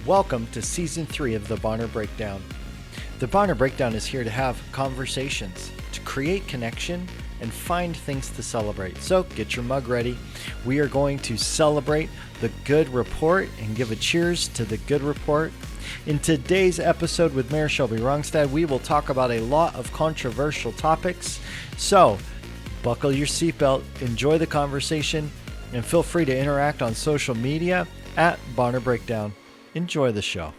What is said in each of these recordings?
Welcome to Season 3 of the Bonner Breakdown. The Bonner Breakdown is here to have conversations, to create connection, and find things to celebrate. So get your mug ready. We are going to celebrate the good report and give a cheers to the good report. In today's episode with Mayor Shelby Rognstad, we will talk about a lot of controversial topics. So buckle your seatbelt, enjoy the conversation, and feel free to interact on social media at Bonner Breakdown. Enjoy the show.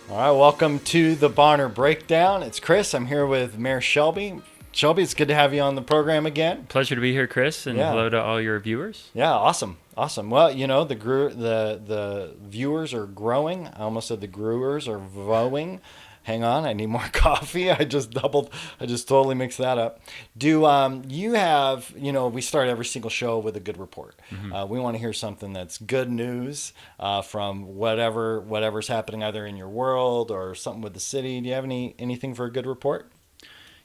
All right, welcome to the Bonner Breakdown. It's Chris. I'm here with Mayor Shelby. Shelby, it's good to have you on the program again. Pleasure to be here, Chris, and hello to all your viewers. Yeah, awesome. Well, you know, the viewers are growing. I almost said the growers are growing. Hang on, I need more coffee. I just totally mixed that up. Do you have, we start every single show with a good report. Mm-hmm. We want to hear something that's good news from whatever's happening either in your world or something with the city. Do you have anything for a good report?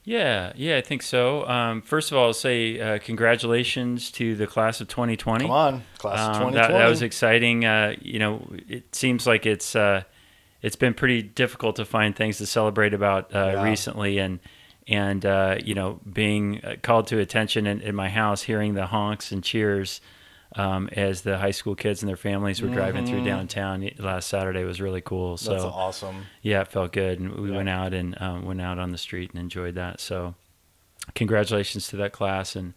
Yeah, I think so. First of all, I'll say congratulations to the class of 2020. Come on, class of 2020. That was exciting. It seems like it's been pretty difficult to find things to celebrate about recently, and being called to attention in my house, hearing the honks and cheers as the high school kids and their families were driving through downtown last Saturday was really cool. So that's awesome. Yeah, it felt good, and we went out on the street and enjoyed that. So congratulations to that class. And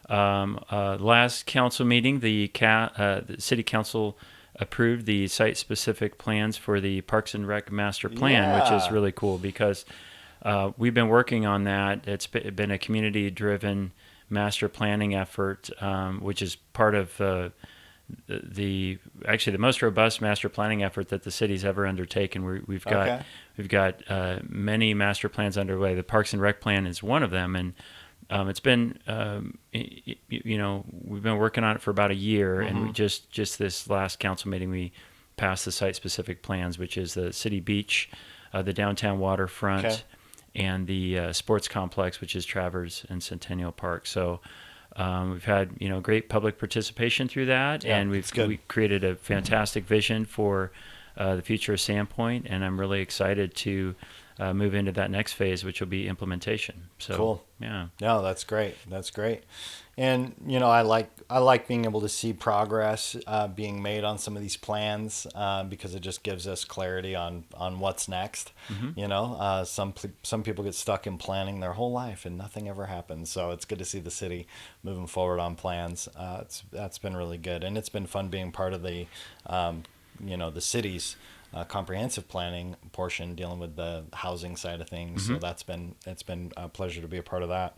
last council meeting, the city council approved the site-specific plans for the Parks and Rec master plan, which is really cool because we've been working on that. It's been a community-driven master planning effort, which is part of the most robust master planning effort that the city's ever undertaken. We've got many master plans underway. The Parks and Rec plan is one of them, and it's been we've been working on it for about a year, and we just this last council meeting we passed the site-specific plans, which is the city beach, the downtown waterfront, and the sports complex, which is Travers and Centennial Park. So we've had great public participation through that, and we created a fantastic vision for the future of Sandpoint, and I'm really excited to move into that next phase, which will be implementation. So cool. Yeah. No, that's great. And I like being able to see progress being made on some of these plans because it just gives us clarity on what's next. Some people get stuck in planning their whole life and nothing ever happens. So it's good to see the city moving forward on plans. That's been really good, and it's been fun being part of the the city's comprehensive planning portion, dealing with the housing side of things. So it's been a pleasure to be a part of that.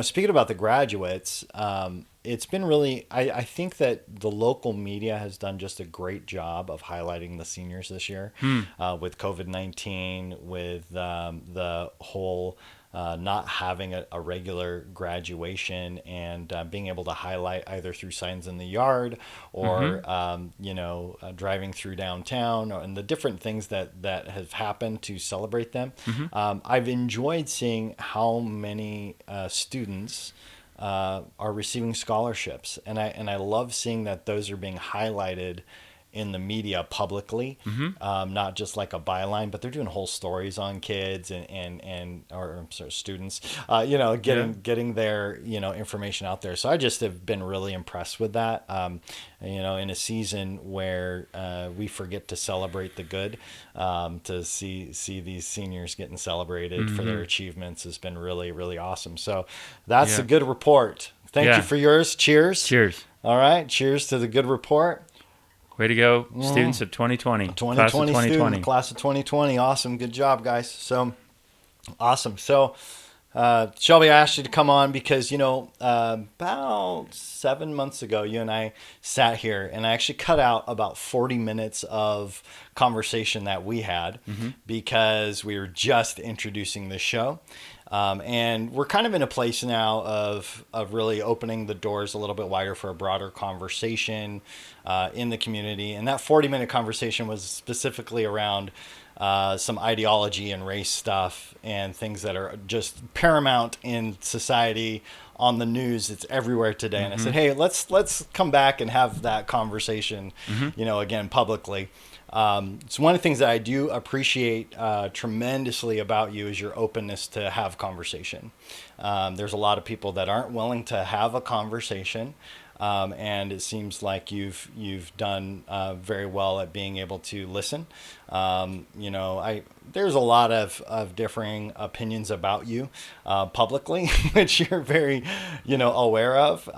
Speaking about the graduates, it's been really, I think that the local media has done just a great job of highlighting the seniors this year with COVID-19, with the whole not having a regular graduation, and being able to highlight either through signs in the yard or driving through downtown, and the different things that have happened to celebrate them. I've enjoyed seeing how many students are receiving scholarships, and I love seeing that those are being highlighted in the media publicly, not just like a byline, but they're doing whole stories on kids and students, getting their, information out there. So I just have been really impressed with that. In a season where we forget to celebrate the good, to see these seniors getting celebrated for their achievements has been really, really awesome. So that's a good report. Thank you for yours. Cheers. Cheers. All right. Cheers to the good report. Way to go, students of 2020. 2020 class of 2020. Awesome. Good job, guys. So, awesome. So, Shelby, I asked you to come on because, about 7 months ago, you and I sat here, and I actually cut out about 40 minutes of conversation that we had because we were just introducing the show. And we're kind of in a place now of really opening the doors a little bit wider for a broader conversation in the community. And that 40-minute conversation was specifically around some ideology and race stuff and things that are just paramount in society on the news. It's everywhere today. And I said, hey, let's come back and have that conversation, again, publicly. So one of the things that I do appreciate tremendously about you is your openness to have conversation. There's a lot of people that aren't willing to have a conversation. And it seems like you've done very well at being able to listen. There's a lot of differing opinions about you publicly, which you're very, aware of,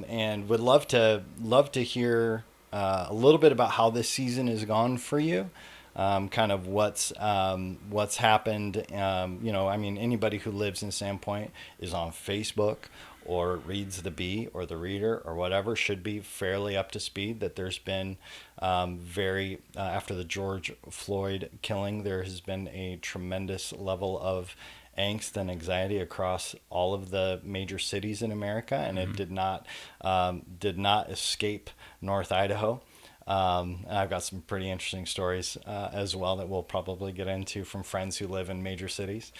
and would love to hear a little bit about how this season has gone for you. Kind of what's happened. Anybody who lives in Sandpoint is on Facebook or reads the Bee or the Reader or whatever should be fairly up to speed that there's been after the George Floyd killing, there has been a tremendous level of angst and anxiety across all of the major cities in America, and it did not escape North Idaho. And I've got some pretty interesting stories as well that we'll probably get into from friends who live in major cities.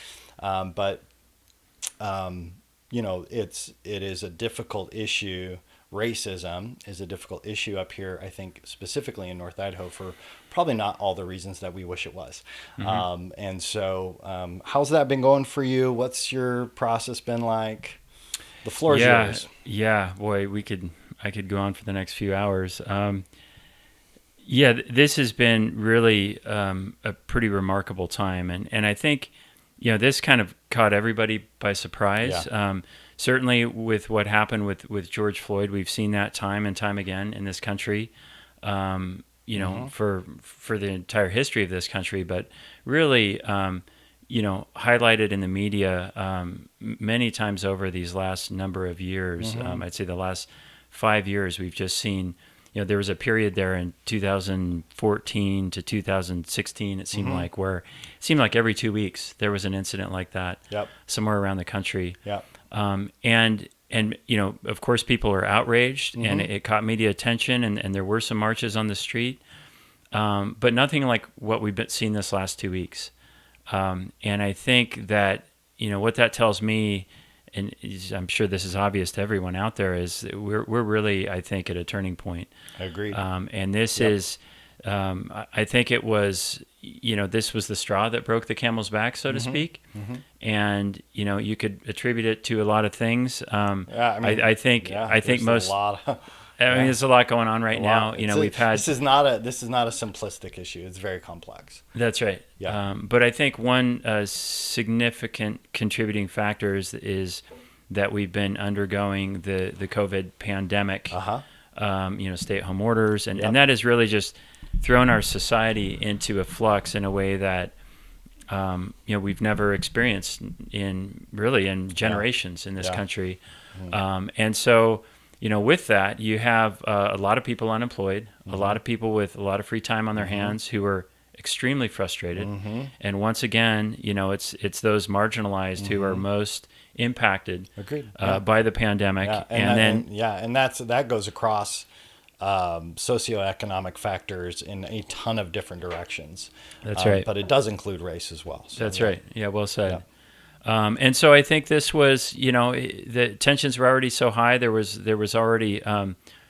It is a difficult issue. Racism is a difficult issue up here, I think, specifically in North Idaho for probably not all the reasons that we wish it was. How's that been going for you? What's your process been like? The floor is yours. Yeah, boy, I could go on for the next few hours. This has been really a pretty remarkable time. And I think, this kind of caught everybody by surprise. Yeah. Certainly with what happened with George Floyd, we've seen that time and time again in this country, for the entire history of this country, but really, highlighted in the media many times over these last number of years. I'd say the last 5 years, we've just seen, there was a period there in 2014 to 2016, it seemed like, where it seemed like every 2 weeks there was an incident like that somewhere around the country. Yep. And of course, people are outraged, and it caught media attention, and there were some marches on the street, but nothing like what we've been seeing this last 2 weeks. And I think that, what that tells me, and I'm sure this is obvious to everyone out there, is that we're really, I think, at a turning point. Agreed. And this is, I think it was, this was the straw that broke the camel's back, so to speak. And, you could attribute it to a lot of things. I think most, a lot of, there's a lot going on right now. We've had, this is not a simplistic issue. It's very complex. That's right. Yeah. But I think one significant contributing factor is that we've been undergoing the COVID pandemic, stay-at-home orders, and that has really just thrown our society into a flux in a way that we've never experienced in generations in this country. And so, with that, you have a lot of people unemployed, a lot of people with a lot of free time on their hands who are extremely frustrated. And once again, it's those marginalized who are most impacted by the pandemic. And that goes across socioeconomic factors in a ton of different directions. That's right. But it does include race as well. So, That's right. Yeah, well said. And so I think this was, the tensions were already so high. There was already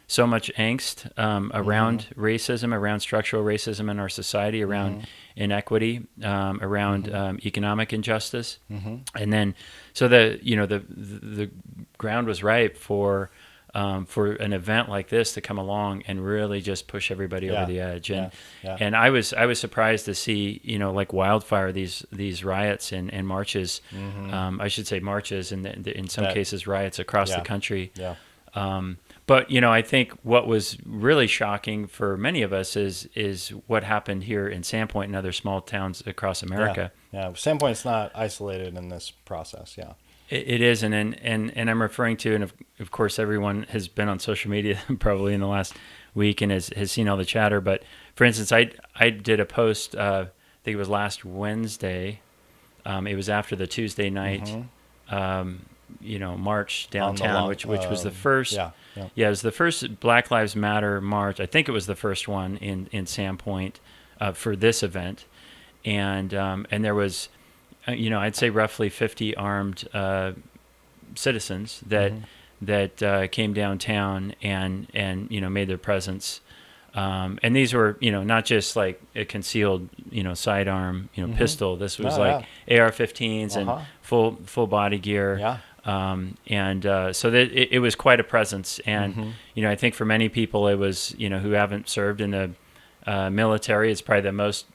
so much angst around racism, around structural racism in our society, around inequity, around economic injustice, and then so the ground was ripe for an event like this to come along and really just push everybody over the edge. And I was surprised to see, like wildfire, these riots and marches, I should say marches, and in some cases riots across the country. But, I think what was really shocking for many of us is what happened here in Sandpoint and other small towns across America. Sandpoint's not isolated in this process. It is, and I'm referring to, and of course everyone has been on social media probably in the last week and has seen all the chatter. But for instance, I did a post, I think it was last Wednesday. It was after the Tuesday night, march downtown, which was the first. It was the first Black Lives Matter march. I think it was the first one in Sandpoint for this event. and there was, I'd say roughly 50 armed citizens that came downtown and made their presence. And these were, not just like a concealed, sidearm, pistol. This was AR-15s and full body gear. Yeah. So that it was quite a presence. And, I think for many people it was, who haven't served in the military, it's probably the most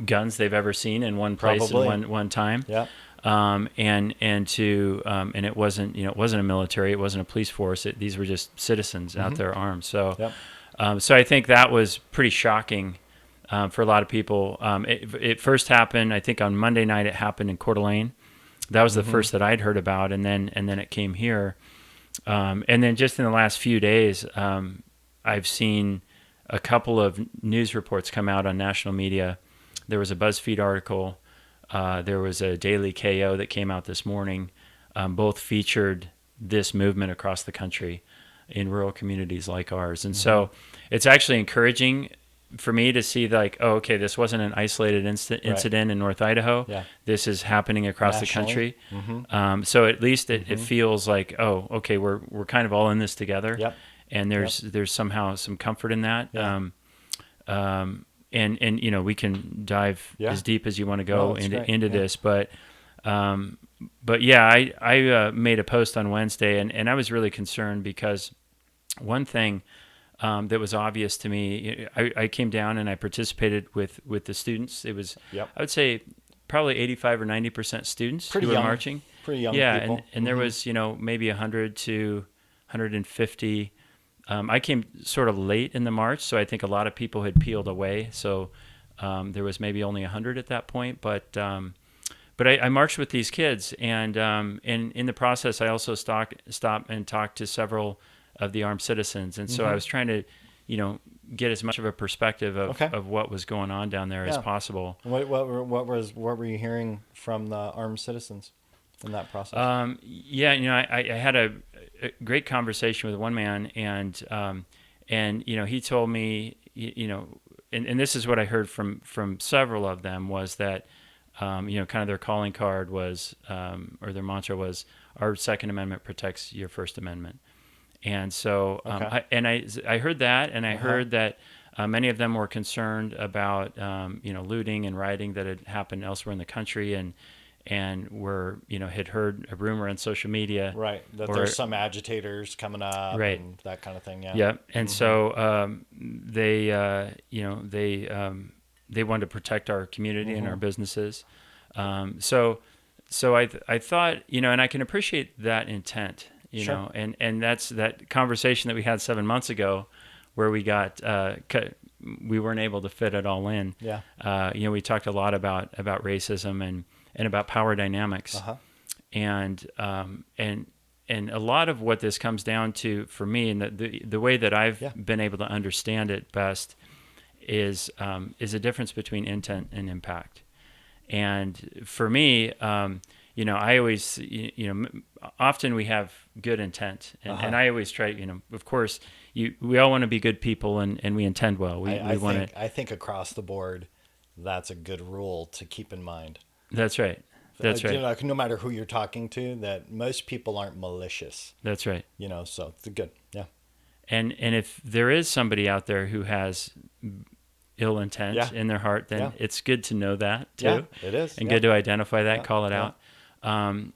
guns they've ever seen in one place at one time. Yeah. And it wasn't, it wasn't a military, it wasn't a police force. These were just citizens out there armed. So, so I think that was pretty shocking for a lot of people. It first happened, I think on Monday night, it happened in Coeur d'Alene. That was the first that I'd heard about. And then it came here. And then just in the last few days, I've seen a couple of news reports come out on national media. There was a BuzzFeed article. There was a Daily KO that came out this morning. Both featured this movement across the country in rural communities like ours. And so it's actually encouraging for me to see like, oh, okay, this wasn't an isolated incident in North Idaho. Yeah. This is happening across Nationally. the country. So at least it feels like, oh, okay, we're kind of all in this together. Yep. And there's somehow some comfort in that. Yeah. And we can dive as deep as you want to go into this, but yeah, I made a post on Wednesday, and I was really concerned because one thing that was obvious to me, I came down and I participated with the students. It was, I would say, probably 85 or 90% students who were marching. Pretty young people. And there was maybe 100 to 150. I came sort of late in the march, so I think a lot of people had peeled away. So there was maybe only 100 at that point. But I marched with these kids, and in the process, I also stopped and talked to several of the armed citizens. And so I was trying to, get as much of a perspective of what was going on down there as possible. What were you hearing from the armed citizens in that process? I had a great conversation with one man, and he told me, and this is what I heard from several of them, was that kind of their calling card was, or their mantra was, our Second Amendment protects your First Amendment. And so I heard that, and I heard that many of them were concerned about looting and rioting that had happened elsewhere in the country, and were had heard a rumor on social media, that there's some agitators coming up, and that kind of thing. And so they wanted to protect our community and our businesses. So I thought, and I can appreciate that intent, and that's that conversation that we had 7 months ago, where we got we weren't able to fit it all in. We talked a lot about racism and about power dynamics, and a lot of what this comes down to for me, and the way that I've been able to understand it best, is a difference between intent and impact. And for me, I always, often we have good intent, and I always try, of course, we all want to be good people, and we intend well. I think across the board, that's a good rule to keep in mind. That's right. That's right. No matter who you're talking to, that most people aren't malicious. That's right. So it's good. Yeah. And if there is somebody out there who has ill intent in their heart, then it's good to know that too. Yeah, it is. And good to identify that, call it out. So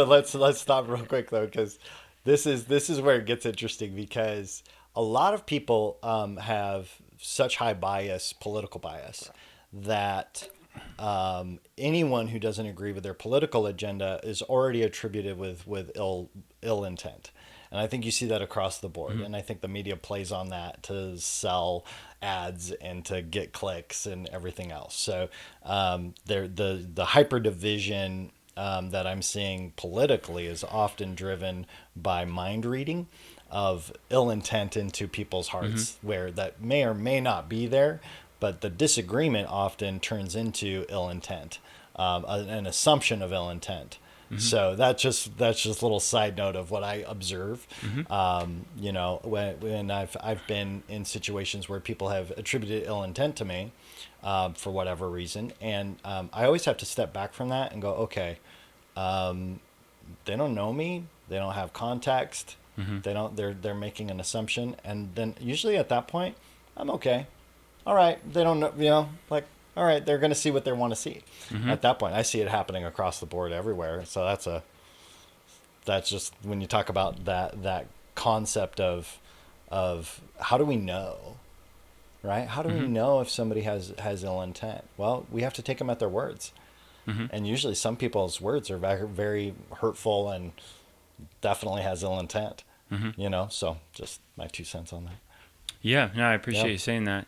let's stop real quick though, because this is where it gets interesting, because a lot of people have such high political bias, that anyone who doesn't agree with their political agenda is already attributed with ill intent. And I think you see that across the board. And I think the media plays on that to sell ads and to get clicks and everything else. So the hyper division that I'm seeing politically is often driven by mind reading of ill intent into people's hearts, where that may or may not be there, but the disagreement often turns into ill intent, an assumption of ill intent. So that's just a little side note of what I observe. You know, when I've been in situations where people have attributed ill intent to me for whatever reason, and I always have to step back from that and go, okay, they don't know me, they don't have context, they don't, they're making an assumption, and then usually at that point, I'm okay. All right, they don't know, you know, like, all right, they're going to see what they want to see. At that point, I see it happening across the board everywhere. So that's just when you talk about that concept of how do we know, right? How do we know if somebody has ill intent? Well, we have to take them at their words. And usually some people's words are very, very hurtful and definitely has ill intent, you know? So just my 2 cents on that. Yeah, no, I appreciate you saying that.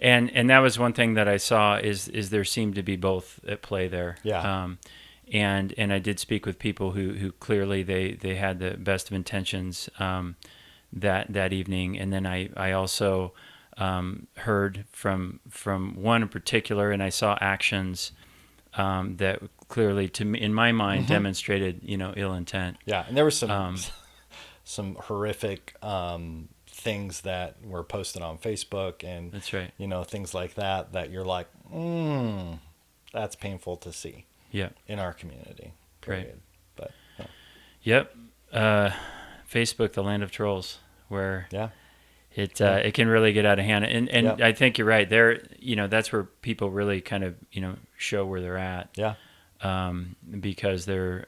And that was one thing that I saw is there seemed to be both at play there. Yeah. And I did speak with people who clearly they had the best of intentions that evening. And then I also heard from one in particular, and I saw actions that clearly, to me, in my mind, demonstrated, you know, ill intent. Yeah, and there was some horrific things that were posted on Facebook, and that's right. You know, things like that you're like, that's painful to see. Yeah, in our community. Period. Right. But yep, Facebook, the land of trolls, where it can really get out of hand, and I think you're right. There, you know, that's where people really kind of, you know, show where they're at. Yeah. Because they're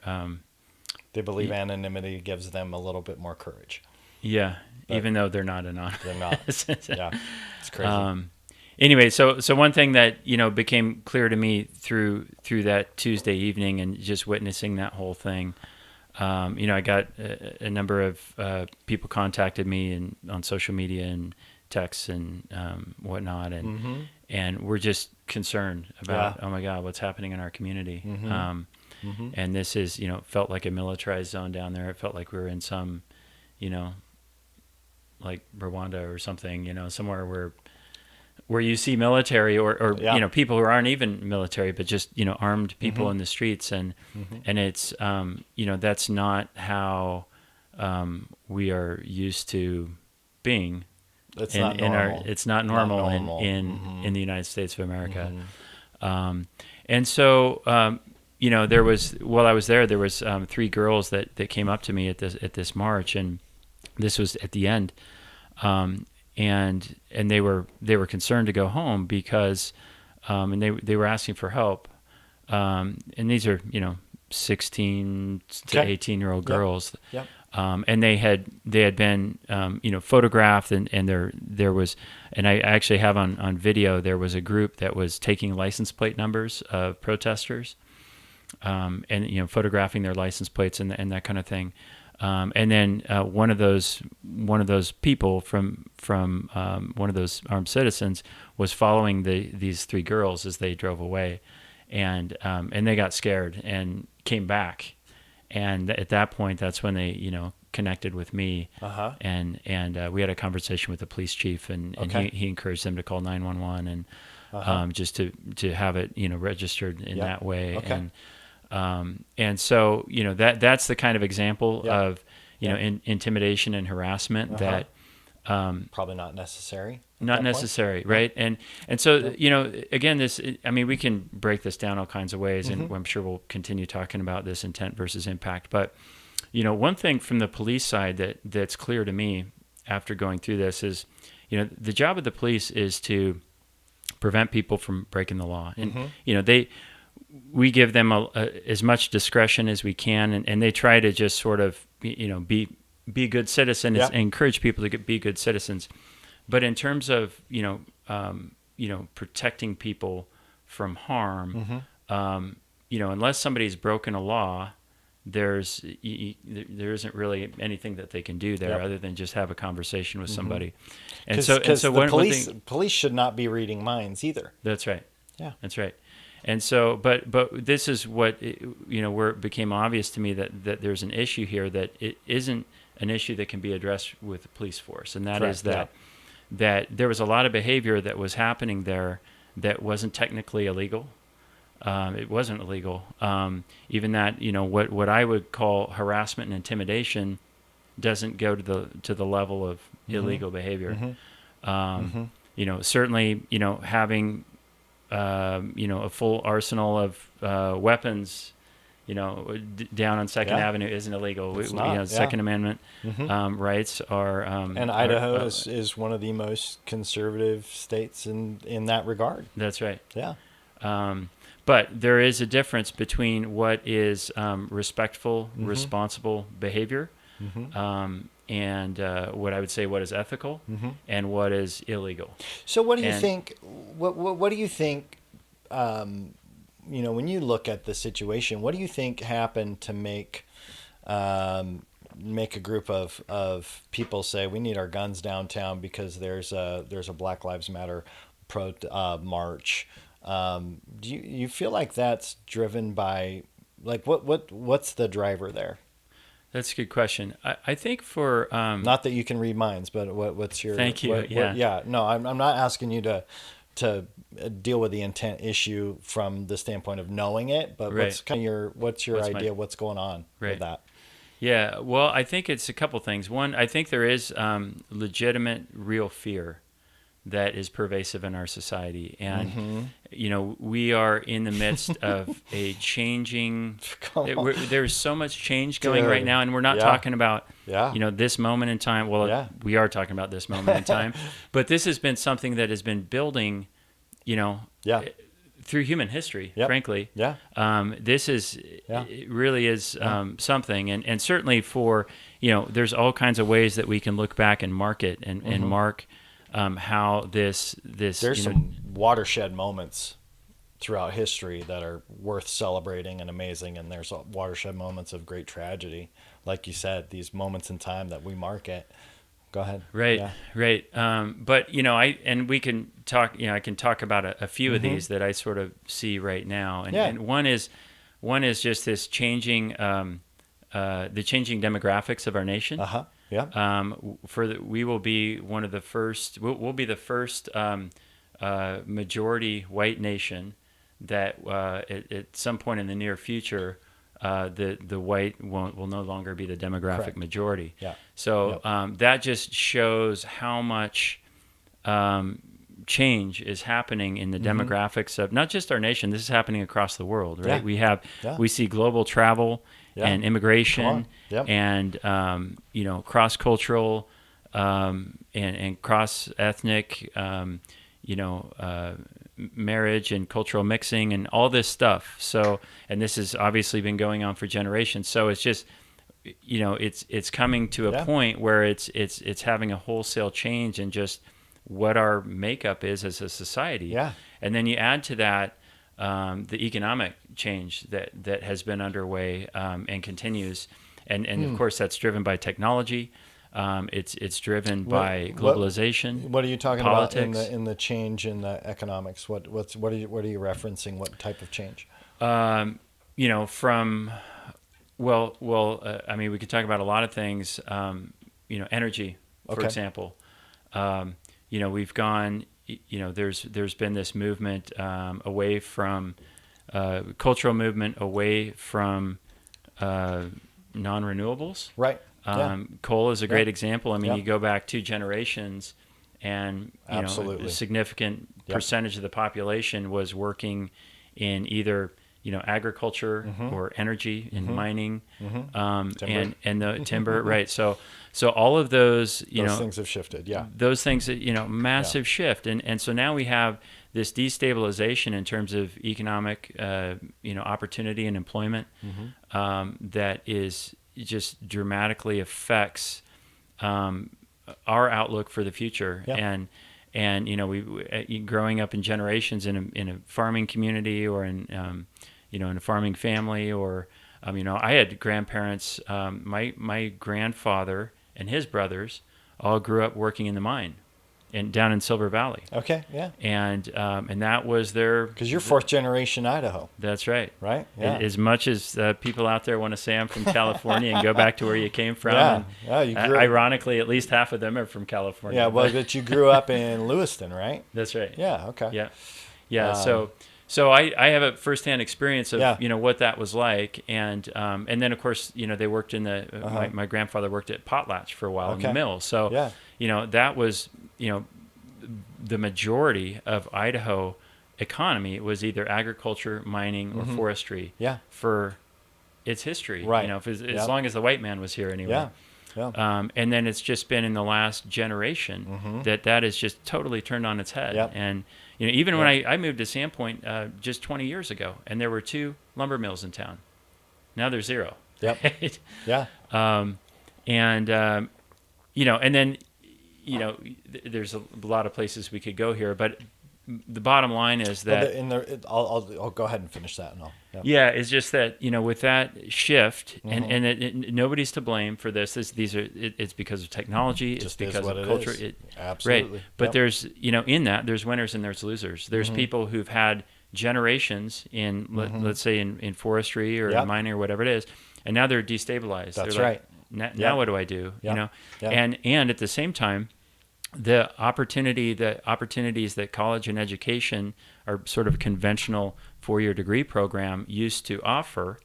they believe anonymity gives them a little bit more courage. Yeah, but even though they're not anonymous. They're not. Yeah, it's crazy. Anyway, so one thing that, you know, became clear to me through that Tuesday evening and just witnessing that whole thing, you know, I got a number of people contacted me on social media and texts and whatnot, and we're just concerned about, oh my God, what's happening in our community. And this is, you know, felt like a militarized zone down there. It felt like we were in some, you know, like Rwanda or something, you know, somewhere where you see military or you know, people who aren't even military, but just, you know, armed people in the streets. And it's, you know, that's not how we are used to being. It's not normal. It's not normal in the United States of America. And so, you know, while I was there was 3 girls that came up to me at this march, and this was at the end, and they were concerned to go home because, and they were asking for help, and these are, you know, 16 to 18-year-old girls, and they had been, you know, photographed, and there was, and I actually have on video, there was a group that was taking license plate numbers of protesters, and, you know, photographing their license plates and that kind of thing. And then one of those people from one of those armed citizens was following these 3 girls as they drove away, and they got scared and came back, and at that point, that's when they, you know, connected with me, and we had a conversation with the police chief, and he encouraged them to call 911 and just to have it, you know, registered in that way. And so, you know, that's the kind of example of, you know, intimidation and harassment that probably not necessary. Not necessary, right? And so, you know, again, this, I mean, we can break this down all kinds of ways, and I'm sure we'll continue talking about this intent versus impact. But, you know, one thing from the police side that's clear to me after going through this is, you know, the job of the police is to prevent people from breaking the law. And, you know, we give them as much discretion as we can, and they try to just sort of, you know, be good citizens and encourage people to be good citizens. But in terms of, you know, protecting people from harm, you know, unless somebody's broken a law, there isn't really anything that they can do there other than just have a conversation with somebody. And so the police should not be reading minds either. That's right. Yeah, that's right. And so, but this is what, you know, where it became obvious to me that there's an issue here, that it isn't an issue that can be addressed with the police force, and that is that there was a lot of behavior that was happening there that wasn't technically illegal, it wasn't illegal. Even that, what I would call harassment and intimidation doesn't go to the level of illegal behavior. Certainly, having a full arsenal of weapons, down on Second Avenue isn't illegal. It's not, Second Amendment rights are. And Idaho is one of the most conservative states in that regard. That's right. Yeah. But there is a difference between what is respectful, responsible behavior, and what I would say what is ethical, and what is illegal. So what do you think? What do you think? When you look at the situation, what do you think happened to make a group of people say we need our guns downtown because there's a Black Lives Matter march? Do you feel like that's driven by what's the driver there? That's a good question. I think for not that you can read minds, but what's your thank you. No, I'm not asking you to deal with the intent issue from the standpoint of knowing it, but what's your idea? What's going on with that? Yeah, well, I think it's a couple things. One, I think there is legitimate, real fear that is pervasive in our society, and we are in the midst of a changing. There's so much change going right now, and we're not talking about this moment in time. Well, we are talking about this moment in time, but this has been something that has been building, through human history. Frankly, this is it really is something, and certainly for there's all kinds of ways that we can look back and mark it and mark. How this there's some watershed moments throughout history that are worth celebrating and amazing, and there's watershed moments of great tragedy, like you said, these moments in time that we mark it. Go ahead. Right. But we can talk. I can talk about a few of these that I sort of see right now, and one is just this changing the changing demographics of our nation. Yeah. We will be one of the first. We'll be the first majority white nation that at some point in the near future, the white will no longer be the demographic Correct. Majority. Yeah. So that just shows how much change is happening in the demographics of not just our nation. This is happening across the world, right? We see global travel. And immigration, and cross-cultural and cross-ethnic, marriage and cultural mixing and all this stuff. So, and this has obviously been going on for generations. So it's just, it's coming to a point where it's having a wholesale change in just what our makeup is as a society. Yeah. And then you add to that. The economic change that has been underway and continues, and of course that's driven by technology. It's driven by globalization. What are you talking politics. about in the change in the economics? What are you referencing? What type of change? We could talk about a lot of things. Energy, for example. We've gone. There's been this movement away from cultural movement away from non-renewables. Right. Coal is a great example. I mean, you go back 2 generations, and Absolutely. A significant percentage of the population was working in either agriculture or energy and mining, timber. and the timber. Right. So all of those, those things have shifted. Yeah. Those things, massive shift. And so now we have this destabilization in terms of economic, opportunity and employment, that is just dramatically affects, our outlook for the future. And we growing up in generations in a farming community or in a farming family, or I had grandparents. My grandfather and his brothers all grew up working in the mine, down in Silver Valley. Okay. Yeah. And that was their. Because you're 4th generation Idaho. That's right. Right. Yeah. As much as people out there want to say I'm from California and go back to where you came from. You grew ironically, at least half of them are from California. Yeah. Well, but you grew up in Lewiston, right? That's right. Yeah. Okay. Yeah. So I have a firsthand experience of Yeah. what that was like, and then of course they worked in the my grandfather worked at Potlatch for a while in the Okay. mill. So Yeah. that was the majority of Idaho economy was either agriculture, mining, or forestry. Yeah. For its history, Right. as long as the white man was here anyway. Yeah. Yeah. And then it's just been in the last generation that is just totally turned on its head. Yep. And even when I moved to Sandpoint just 20 years ago, and there were 2 lumber mills in town. Now there's 0. Yep. Right? Yeah. And and then there's a lot of places we could go here, but the bottom line is that I'll go ahead and finish that. it's just that with that shift, and nobody's to blame for this. It's because of technology. It's because of culture. Absolutely. Right. But there's in that there's winners and there's losers. There's people who've had generations in let's say in forestry or in mining or whatever it is, and now they're destabilized. That's they're right. Now what do I do? And at the same time, the opportunities that college and education, or sort of conventional 4-year degree program, used to offer,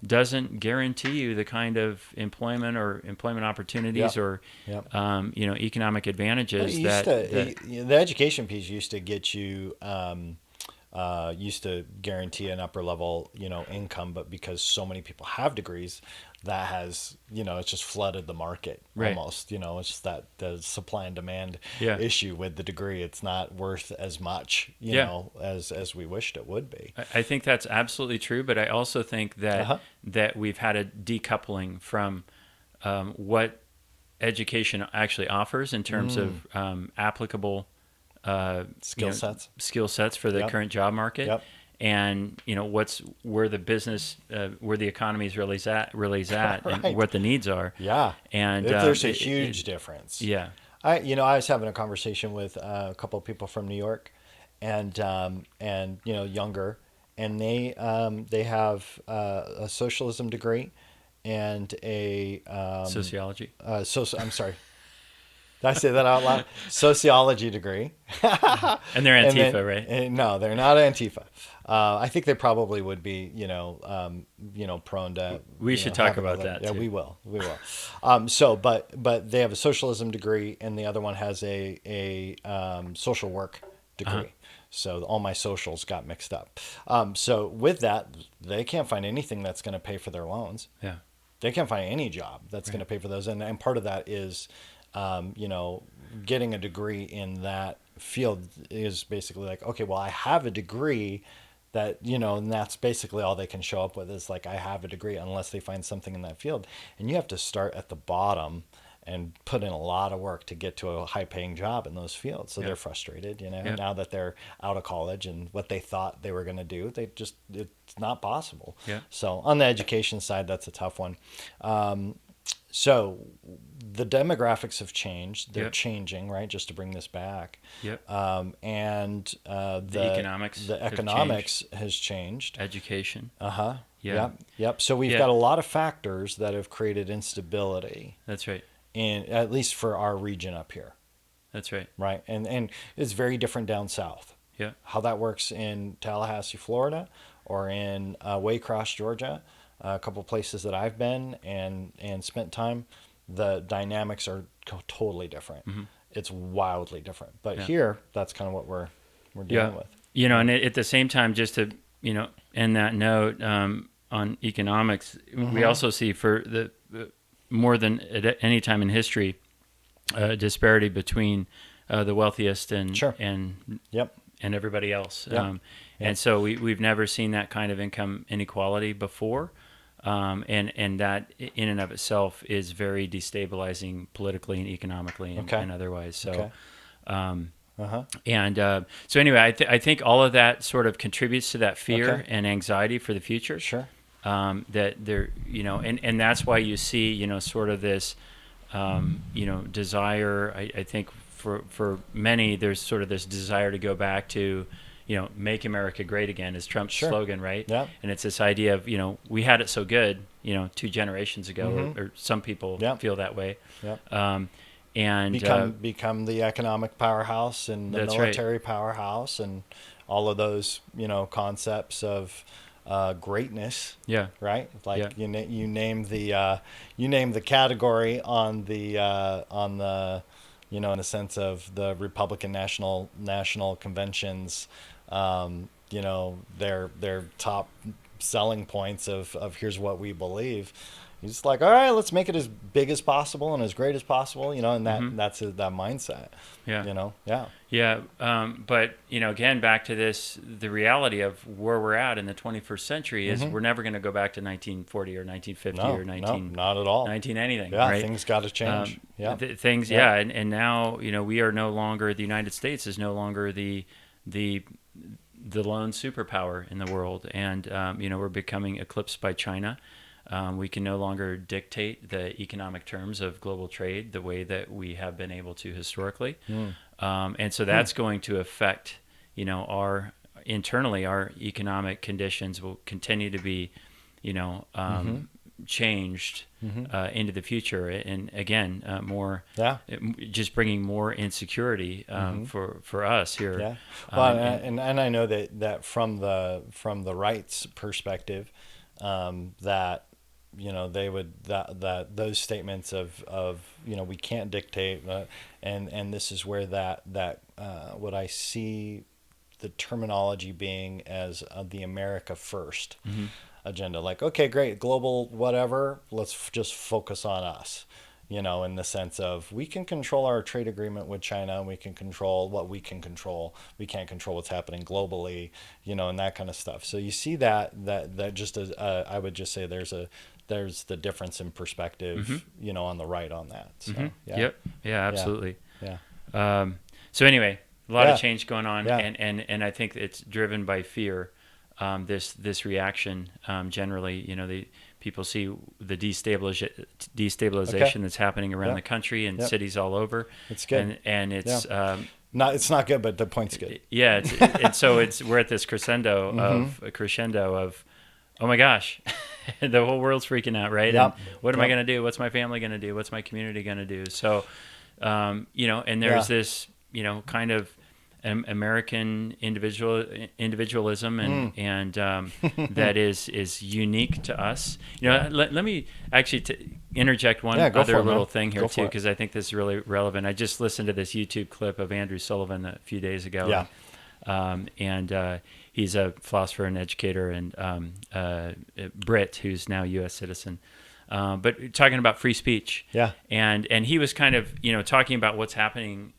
doesn't guarantee you the kind of employment opportunities or economic advantages the education piece used to get you used to guarantee an upper level income, but because so many people have degrees, that has it's just flooded the market almost. It's just that the supply and demand issue with the degree. It's not worth as much as we wished it would be. I think that's absolutely true, but I also think that that we've had a decoupling from what education actually offers in terms of applicable skill sets for the current job market, and where the business, where the economy is really at, and what the needs are. And there's a huge difference. I was having a conversation with a couple of people from New York, and younger, and they have a socialism degree and a sociology. I'm sorry. Did I say that out loud? Sociology degree. And they're Antifa, right? No, they're not Antifa. I think they probably would be, prone to. We should talk about that. Yeah, too. we will. But they have a socialism degree, and the other one has a social work degree. So all my socials got mixed up. So with that, they can't find anything that's going to pay for their loans. Yeah. They can't find any job that's going to pay for those, and part of that is. Getting a degree in that field is basically like, okay, well, I have a degree that, and that's basically all they can show up with is like, I have a degree, unless they find something in that field. And you have to start at the bottom and put in a lot of work to get to a high paying job in those fields. So they're frustrated, now that they're out of college and what they thought they were going to do, it's not possible. So on the education side, that's a tough one. So the demographics have changed. They're changing, right? Just to bring this back. And the economics has changed. Education. Yep. So we've got a lot of factors that have created instability. That's right. At least for our region up here. That's right. Right. And it's very different down south. How that works in Tallahassee, Florida, or in Waycross, Georgia. A couple of places that I've been and spent time, the dynamics are totally different. It's wildly different. But here, that's kind of what we're dealing with. And at the same time, just to end that note on economics, we also see for the more than at any time in history, disparity between the wealthiest and everybody else. And so we've never seen that kind of income inequality before. And that in and of itself is very destabilizing politically and economically and otherwise. So, so anyway, I think all of that sort of contributes to that fear and anxiety for the future. That there, and that's why you see, sort of this, desire. I think for many, there's sort of this desire to go back to, make America great again is Trump's slogan, right? And it's this idea of, we had it so good, 2 generations ago, or some people feel that way. and become the economic powerhouse and the military powerhouse and all of those, concepts of greatness. Yeah. Right. Like you name the category on the in the sense of the Republican national conventions, their top selling points of here's what we believe. He's just like, all right, let's make it as big as possible and as great as possible, and that's that mindset. Yeah. Yeah. Yeah. But, again, back to the reality of where we're at in the 21st century is we're never going to go back to 1940 or 1950 or 19, not at all. 19 anything. Yeah, right? things got to change. And now, we are no longer, the United States is no longer the lone superpower in the world. And, we're becoming eclipsed by China. We can no longer dictate the economic terms of global trade the way that we have been able to historically. And so that's going to affect, our economic conditions will continue to be, changed into the future. And again, just bringing more insecurity for us here. Yeah. Well, and I know that from the right's perspective, that they would that those statements of we can't dictate, and this is where that what I see the terminology being as the America first agenda. Like, okay, great, global whatever, let's just focus on us. In the sense of we can control our trade agreement with China, and we can control what we can control. We can't control what's happening globally, and that kind of stuff. So you see that just as I would just say there's the difference in perspective, on the right on that. So, Yep. Yeah, absolutely. Yeah. So anyway, a lot of change going on, and I think it's driven by fear. This reaction, generally, the people see the destabilization that's happening around the country and cities all over. It's good, and it's it's not good, but the point's good. Yeah, we're at this crescendo of, oh my gosh, the whole world's freaking out, right? Yep. And what am I going to do? What's my family going to do? What's my community going to do? So, and there's this, kind of American individualism and that is unique to us. Let me actually interject one other little thing here too, because I think this is really relevant. I just listened to this YouTube clip of Andrew Sullivan a few days ago. Yeah. And he's a philosopher and educator and Brit who's now U.S. citizen. But talking about free speech, and he was kind of talking about what's happening,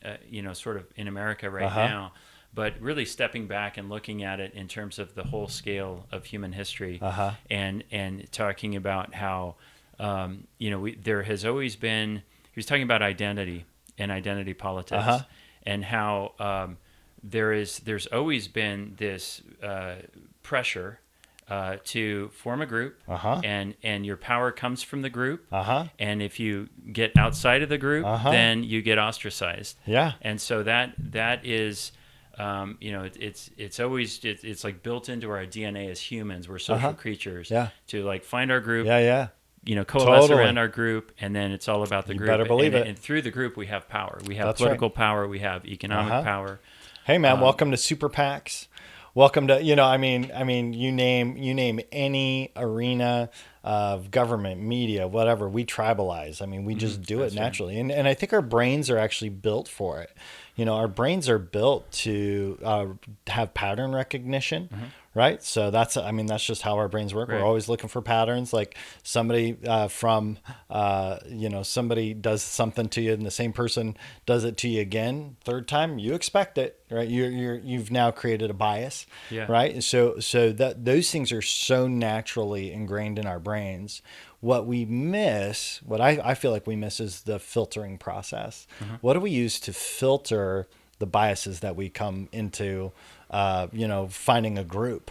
sort of in America right now, but really stepping back and looking at it in terms of the whole scale of human history, and talking about how there has always been. He was talking about identity and identity politics, and how there's always been this pressure. To form a group, and your power comes from the group, and if you get outside of the group, then you get ostracized. Yeah, and so that is, it's always it's like built into our DNA as humans. We're social creatures. Yeah, to like find our group. Yeah. Coalesce around our group, and then it's all about the group. Better believe it. And through the group, we have power. We have political power. We have economic power. Hey, man, welcome to Super PACs. Welcome to, you name any arena of government, media, whatever, we tribalize. I mean, we just do it naturally. Right. And I think our brains are actually built for it. Our brains are built to have pattern recognition, right? So that's just how our brains work. Right. We're always looking for patterns. Like somebody somebody does something to you and the same person does it to you again, third time, you expect it, right? You've now created a bias, right? So that those things are so naturally ingrained in our brains. What we miss, what I feel like we miss, is the filtering process. What do we use to filter the biases that we come into, finding a group,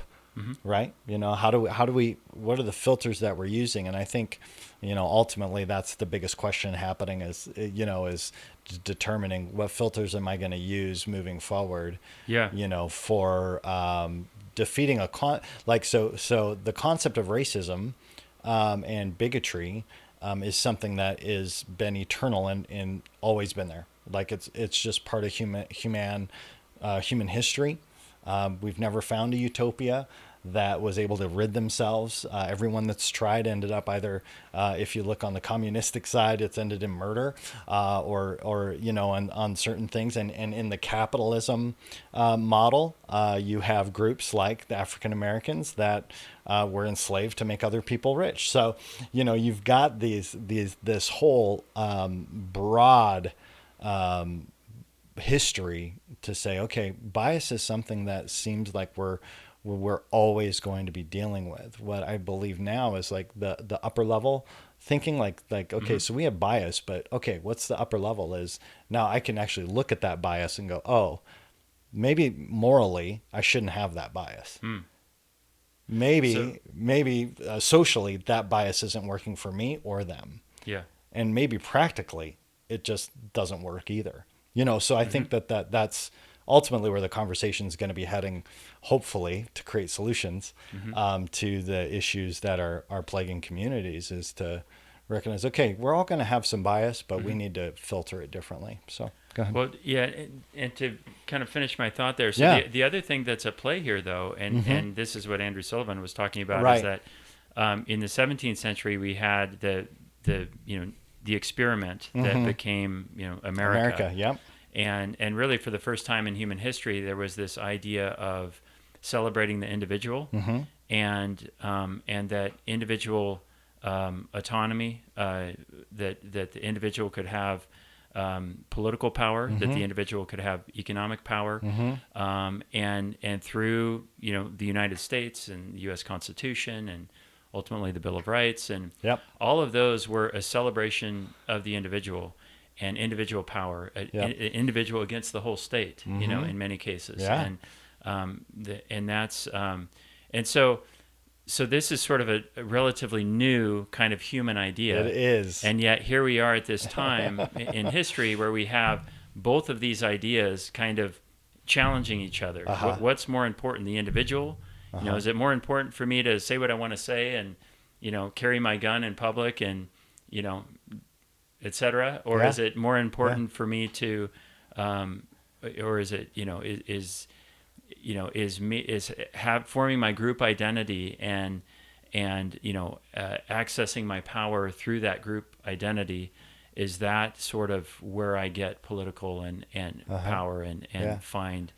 right? How do we, what are the filters that we're using? And I think, ultimately that's the biggest question happening is determining what filters am I going to use moving forward, for defeating so the concept of racism and bigotry is something that is been eternal and always been there. Like it's just part of human history. We've never found a utopia that was able to rid themselves. Everyone that's tried ended up either, if you look on the communistic side, it's ended in murder, or on certain things. And in the capitalism model, you have groups like the African Americans that were enslaved to make other people rich. So, you've got this whole broad history to say, okay, bias is something that seems like we're always going to be dealing with. What I believe now is like the upper level thinking, like okay, so we have bias, but okay, what's the upper level is now I can actually look at that bias and go, oh, maybe morally I shouldn't have that bias. Maybe socially that bias isn't working for me or them. Yeah. And maybe practically it just doesn't work either. So I think that's ultimately where the conversation is going to be heading, hopefully, to create solutions to the issues that are plaguing communities, is to recognize, okay, we're all going to have some bias, but we need to filter it differently. So go ahead. Well, yeah, and to kind of finish my thought there. So the other thing that's at play here, though, and this is what Andrew Sullivan was talking about, right. is that in the 17th century we had the experiment that became America. Yep. And really, for the first time in human history, there was this idea of celebrating the individual and that individual autonomy, that the individual could have political power, that the individual could have economic power, and through the United States and the U.S. Constitution and ultimately the Bill of Rights, and all of those were a celebration of the individual and individual power, an individual against the whole state, in many cases. And that's and so this is sort of a relatively new kind of human idea. It is. And yet here we are at this time in history where we have both of these ideas kind of challenging each other. What's more important, the individual? Is it more important for me to say what I want to say and, carry my gun in public and, etc., or is it more important for me to, or is it, forming my group identity and accessing my power through that group identity? Is that sort of where I get political and power and find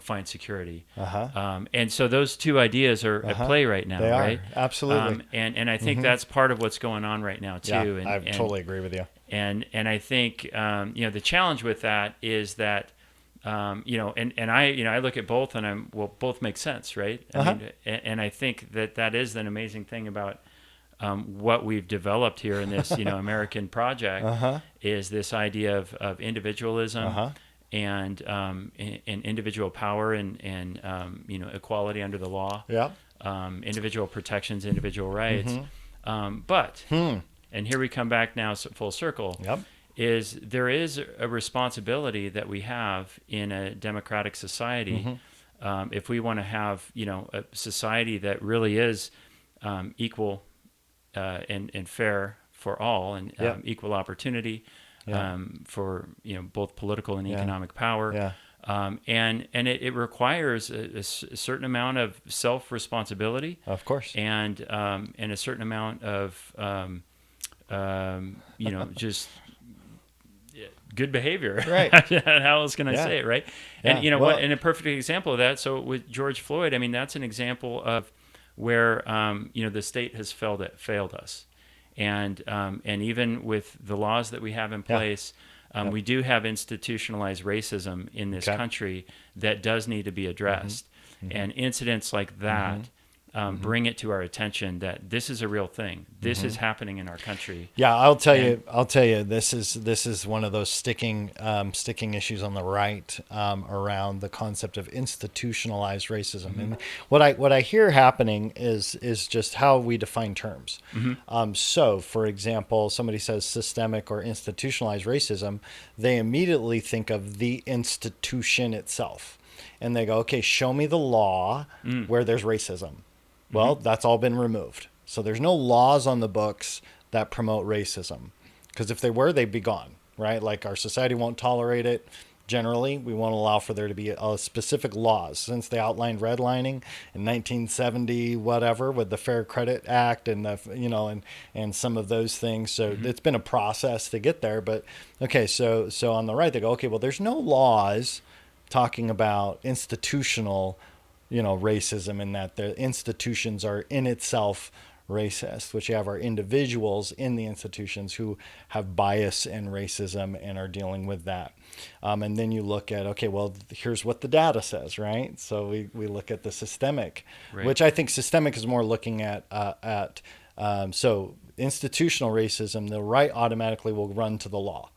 find security? And so those two ideas are at play right now, right? Absolutely. And I think that's part of what's going on right now too. Yeah, I totally agree with you. And I think the challenge with that is that I look at both and both make sense, right? I mean, and I think that is an amazing thing about what we've developed here in this American project is this idea of individualism and individual power and equality under the law, individual protections, individual rights. But and here we come back now full circle. Is there is a responsibility that we have in a democratic society if we want to have a society that really is equal and fair for all and equal opportunity for both political and economic power. And it requires a certain amount of self-responsibility, of course, and a certain amount of just good behavior. Right. How else can I say it, right? And and a perfect example of that. So with George Floyd, I mean, that's an example of where the state has failed us, and even with the laws that we have in place, we do have institutionalized racism in this country that does need to be addressed, and incidents like that bring it to our attention that this is a real thing. This is happening in our country. Yeah, I'll tell you, this is one of those sticking issues on the right around the concept of institutionalized racism. And what I hear happening is just how we define terms. So, for example, somebody says systemic or institutionalized racism, they immediately think of the institution itself, and they go, okay, show me the law where there's racism. Well, that's all been removed. So there's no laws on the books that promote racism, because if they were, they'd be gone, right? Like our society won't tolerate it. Generally, we won't allow for there to be a specific laws, since they outlined redlining in 1970, whatever, with the Fair Credit Act and and some of those things. So it's been a process to get there. But okay, so on the right, they go, okay, well, there's no laws talking about institutional, racism, in that the institutions are in itself racist, which you have our individuals in the institutions who have bias and racism and are dealing with that. And then you look at, okay, well, here's what the data says, right? So we look at the systemic, Right. which I think systemic is more looking at so institutional racism, the right automatically will run to the law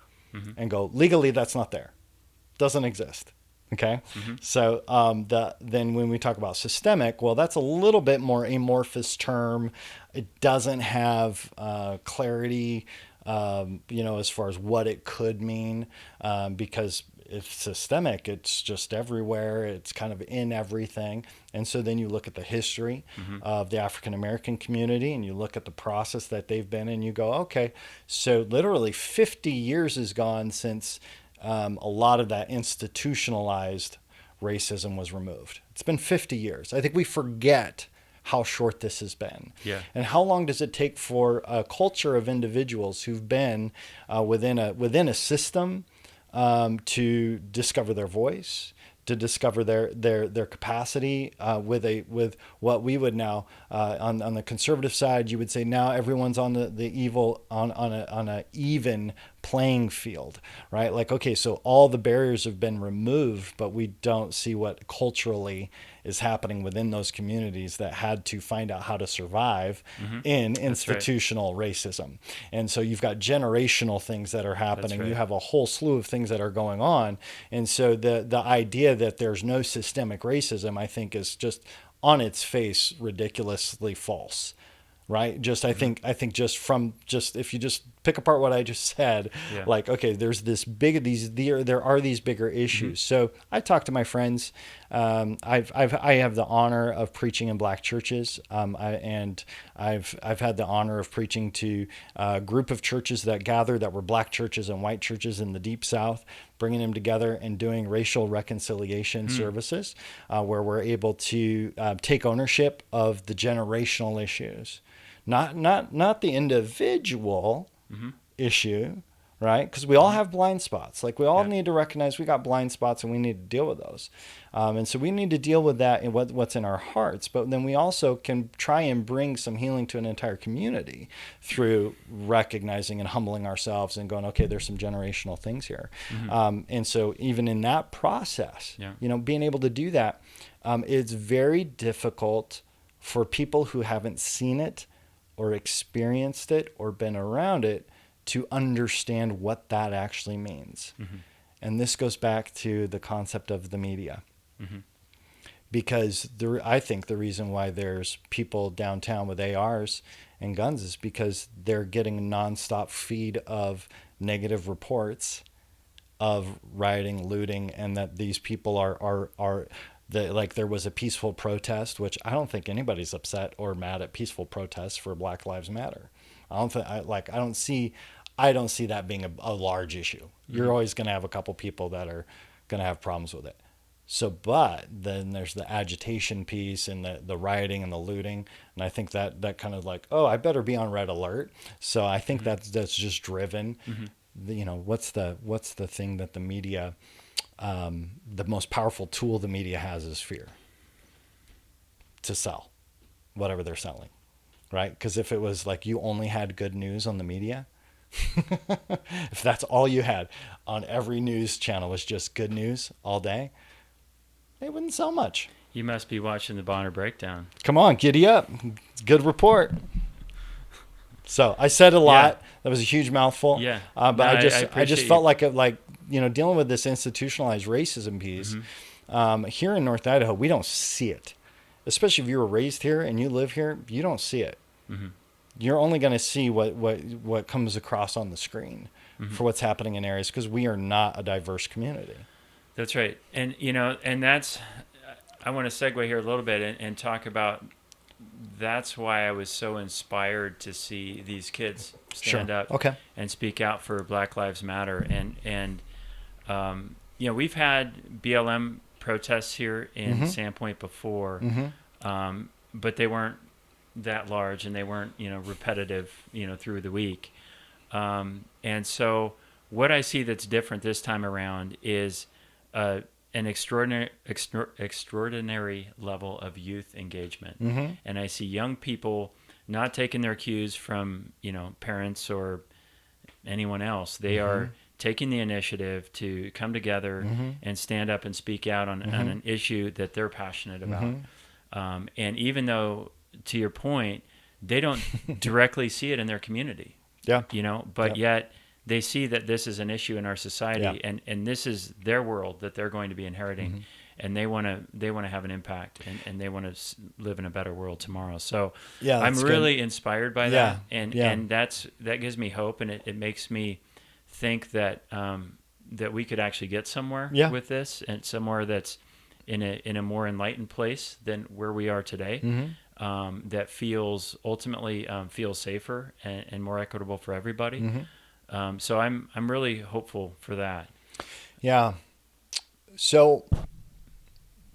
and go, legally, that's not there. Doesn't exist. Okay. So then when we talk about systemic, well, that's a little bit more amorphous term. It doesn't have clarity, as far as what it could mean, because if systemic, it's just everywhere. It's kind of in everything. And so then you look at the history of the African American community, and you look at the process that they've been in. You go, okay, so literally 50 years has gone since a lot of that institutionalized racism was removed. It's been 50 years. I think we forget how short this has been. Yeah. And how long does it take for a culture of individuals who've been within a system to discover their voice, to discover their capacity with what we would now on the conservative side, you would say now everyone's on the evil on a even playing field, right? Like, okay, so all the barriers have been removed, but we don't see what culturally is happening within those communities that had to find out how to survive in institutional racism. And so you've got generational things that are happening. right. You have a whole slew of things that are going on. And so the idea that there's no systemic racism, I think, is just on its face ridiculously false. Right. I think if you just pick apart what I just said, like, okay, there's this there are these bigger issues. So I talk to my friends. I have the honor of preaching in black churches. I've had the honor of preaching to a group of churches that gathered that were black churches and white churches in the Deep South, bringing them together and doing racial reconciliation services, where we're able to take ownership of the generational issues. Not the individual issue, right? Because we all have blind spots. Like, we all need to recognize we got blind spots and we need to deal with those. And so we need to deal with that and what's in our hearts. But then we also can try and bring some healing to an entire community through recognizing and humbling ourselves and going, okay, there's some generational things here. And so even in that process, being able to do that, it's very difficult for people who haven't seen it or experienced it or been around it to understand what that actually means. And this goes back to the concept of the media. Because I think the reason why there's people downtown with ARs and guns is because they're getting a nonstop feed of negative reports of rioting, looting, and that these people are like, there was a peaceful protest, which I don't think anybody's upset or mad at peaceful protests for Black Lives Matter. I don't see that being a large issue. You're always going to have a couple people that are going to have problems with it. So, but then there's the agitation piece and the rioting and the looting. And I think that kind of like, oh, I better be on red alert. So I think that's just driven. What's the thing that the media, the most powerful tool the media has is fear to sell whatever they're selling, right? Because if it was like you only had good news on the media, if that's all you had on every news channel was just good news all day, they wouldn't sell much. You must be watching the Bonner Breakdown. Come on, giddy up. Good report. So I said a lot. That was a huge mouthful. Yeah. But No, I just felt like dealing with this institutionalized racism piece. Here in North Idaho, we don't see it. Especially if you were raised here and you live here, you don't see it. You're only going to see what comes across on the screen for what's happening in areas, because we are not a diverse community. That's right. And, and that's, I want to segue here a little bit and talk about that's why I was so inspired to see these kids stand Sure. up Okay. and speak out for Black Lives Matter. And we've had BLM protests here in Sandpoint before, but they weren't that large and they weren't, repetitive, through the week. And so what I see that's different this time around is an extraordinary level of youth engagement. And I see young people not taking their cues from, parents or anyone else. They are taking the initiative to come together and stand up and speak out on an issue that they're passionate about. And even though, to your point, they don't directly see it in their community, but yet they see that this is an issue in our society, and this is their world that they're going to be inheriting, and they want to have an impact, and they want to live in a better world tomorrow. So I'm really inspired by that, and that gives me hope, and it makes me think that that we could actually get somewhere with this, and somewhere that's in a more enlightened place than where we are today. That feels ultimately feels safer and more equitable for everybody. So I'm really hopeful for that. Yeah. So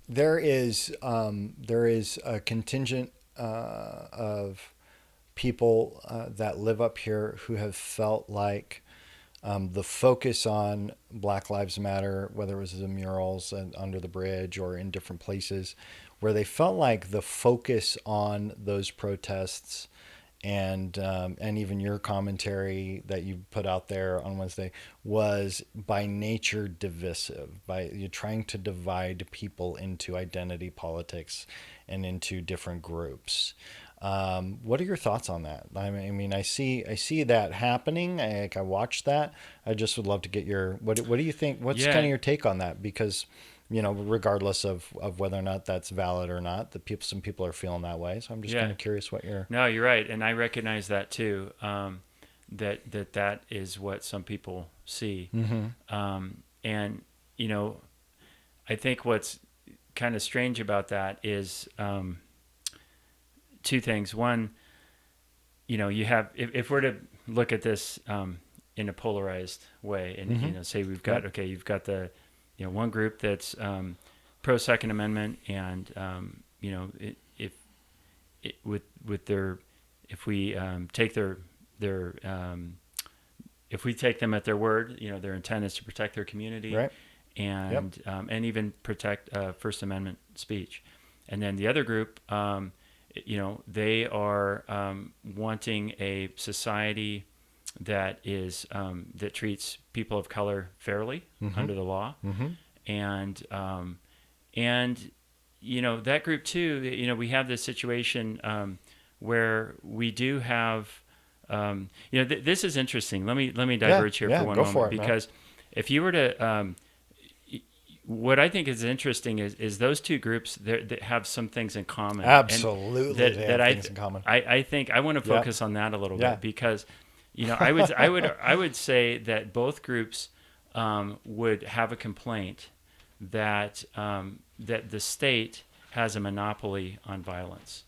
there is a contingent of people that live up here who have felt like the focus on Black Lives Matter, whether it was the murals and under the bridge or in different places, where they felt like the focus on those protests and even your commentary that you put out there on Wednesday was by nature divisive, by you're trying to divide people into identity politics and into different groups. What are your thoughts on that? I mean, I see that happening. I watched that. I just would love to get your what do you think? What's kind of your take on that? Because regardless of whether or not that's valid or not, some people are feeling that way. So I'm just kind of curious what you're. No, you're right, and I recognize that too. That is what some people see, and I think what's kind of strange about that is. Two things. One, you have, if we're to look at this in a polarized way, and say we've got you've got the one group that's pro Second Amendment, and if we take them at their word, their intent is to protect their community, right, and even protect First Amendment speech, and then the other group. They are wanting a society that is that treats people of color fairly under the law, and that group too. We have this situation where we do have. This is interesting. Let me diverge here for one moment, because if you were to what I think is interesting is those two groups that have some things in common. Absolutely, they have things in common. I think I want to focus on that a little bit, because I would say that both groups would have a complaint that that the state has a monopoly on violence,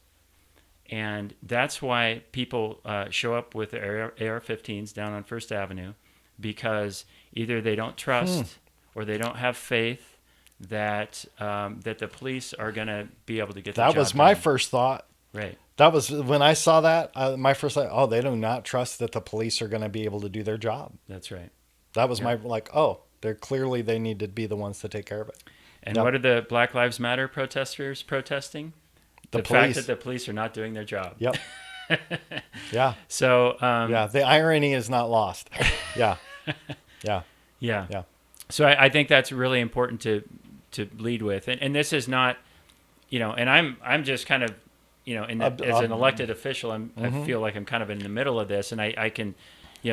and that's why people show up with AR-15s down on First Avenue, because either they don't trust or they don't have faith that the police are going to be able to get the job done. That was my first thought. Right. That was when I saw that. My first thought, they do not trust that the police are going to be able to do their job. That's right. That was my they need to be the ones to take care of it. And what are the Black Lives Matter protesters protesting? The fact that the police are not doing their job. Yep. Yeah. So the irony is not lost. Yeah. So I think that's really important to lead with, and this is not, and I'm just kind of, as an elected official, I feel like I'm kind of in the middle of this, and I can,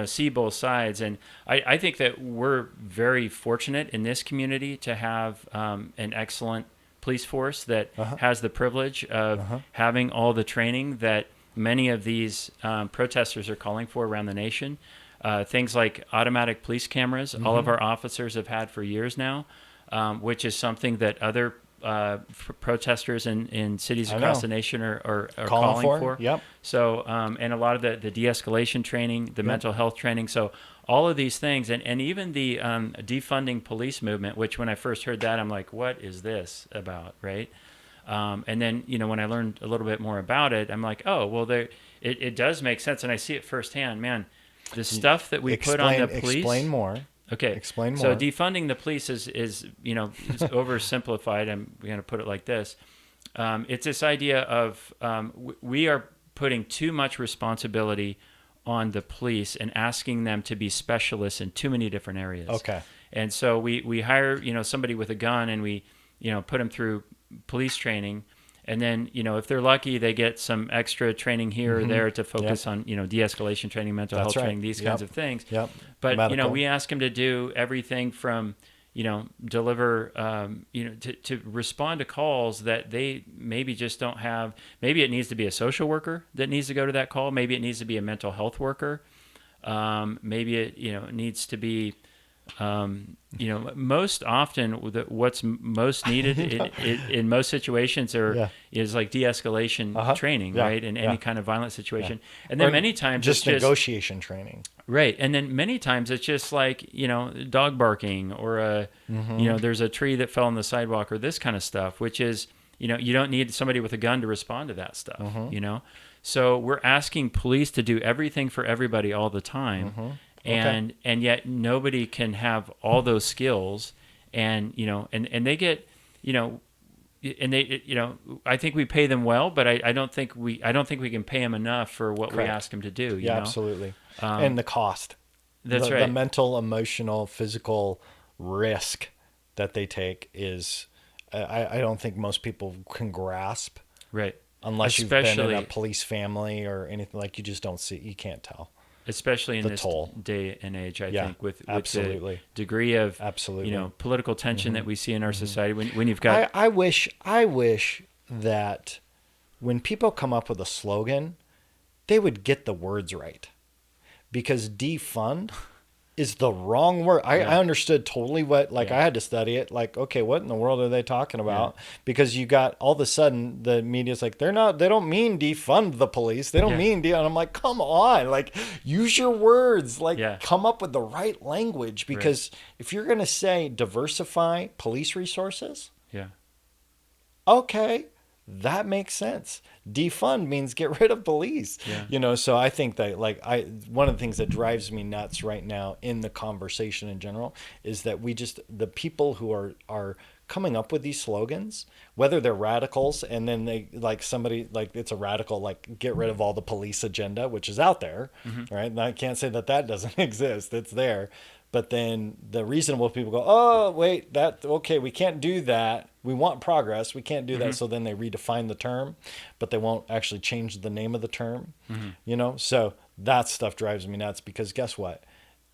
see both sides, and I think that we're very fortunate in this community to have an excellent police force that has the privilege of having all the training that many of these protesters are calling for around the nation. Things like automatic police cameras, all of our officers have had for years now, which is something that other protesters in cities across the nation are calling for. Yep. So, and a lot of the de-escalation training, the mental health training. So all of these things, and even the defunding police movement, which when I first heard that, I'm like, what is this about, right? And then, when I learned a little bit more about it, I'm like, oh, well, it does make sense. And I see it firsthand, man. The stuff that we put on the police. Explain more. Okay. Explain more. So defunding the police is is oversimplified. I'm going to put it like this. It's this idea of we are putting too much responsibility on the police and asking them to be specialists in too many different areas. Okay. And so we hire, somebody with a gun and we, put them through police training. And then, if they're lucky, they get some extra training here or there to focus on, de-escalation training, mental health training, these kinds of things. Yep. But, Medical. we ask them to do everything from, deliver, to respond to calls that they maybe just don't have. Maybe it needs to be a social worker that needs to go to that call. Maybe it needs to be a mental health worker. Maybe it, needs to be, most often what's most needed in most situations is like de-escalation training, right? In any kind of violent situation. And then many times just it's negotiation training. Right. And then many times it's just like, dog barking or there's a tree that fell on the sidewalk or this kind of stuff, which is, you don't need somebody with a gun to respond to that stuff, So we're asking police to do everything for everybody all the time. And yet nobody can have all those skills, and and they get and they I think we pay them well, but I don't think we can pay them enough for what we ask them to do. You know? Absolutely, and the cost. That's right. The mental, emotional, physical risk that they take is I don't think most people can grasp. Right. Unless you've been in a police family or anything, like you just don't see, you can't tell. Especially in this day and age, I think, with absolutely. the degree of political tension that we see in our society. When you've got, I wish that when people come up with a slogan, they would get the words right, because defund is the wrong word. I understood totally what, I had to study it. Like, okay, what in the world are they talking about? Because you got all of a sudden the media's like, they don't mean defund the police. They don't mean and I'm like, come on, use your words, come up with the right language, because if you're going to say diversify police resources, okay, that makes sense. Defund means get rid of police. So I think that one of the things that drives me nuts right now in the conversation in general is that the people who are coming up with these slogans, whether they're radicals and then they it's a radical get rid of all the police agenda, which is out there, right? And I can't say that doesn't exist. It's there. But then the reasonable people go, oh, wait, we can't do that. We want progress. We can't do that. So then they redefine the term, but they won't actually change the name of the term, So that stuff drives me nuts, because guess what?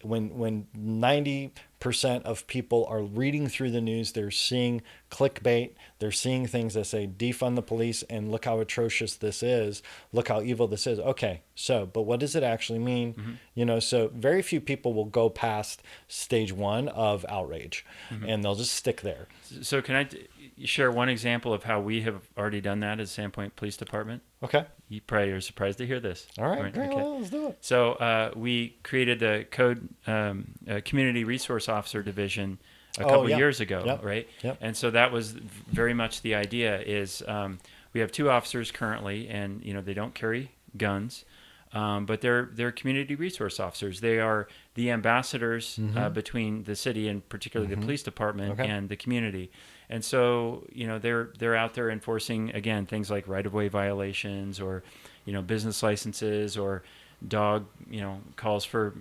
When 90% of people are reading through the news, they're seeing clickbait, they're seeing things that say defund the police and look how atrocious this is, look how evil this is. Okay, but what does it actually mean? So very few people will go past stage one of outrage, and they'll just stick there. So can I share one example of how we have already done that as Sandpoint Police Department? Okay. You probably are surprised to hear this. All right. Great. Okay. Well, let's do it. So we created the Code Community Resource Officer Division a couple years ago, right? Yep. And so that was very much the idea is we have 2 officers currently, and they don't carry guns, but they're community resource officers. They are the ambassadors between the city and particularly the police department and the community. And so, they're out there enforcing, again, things like right-of-way violations or, business licenses or dog, calls for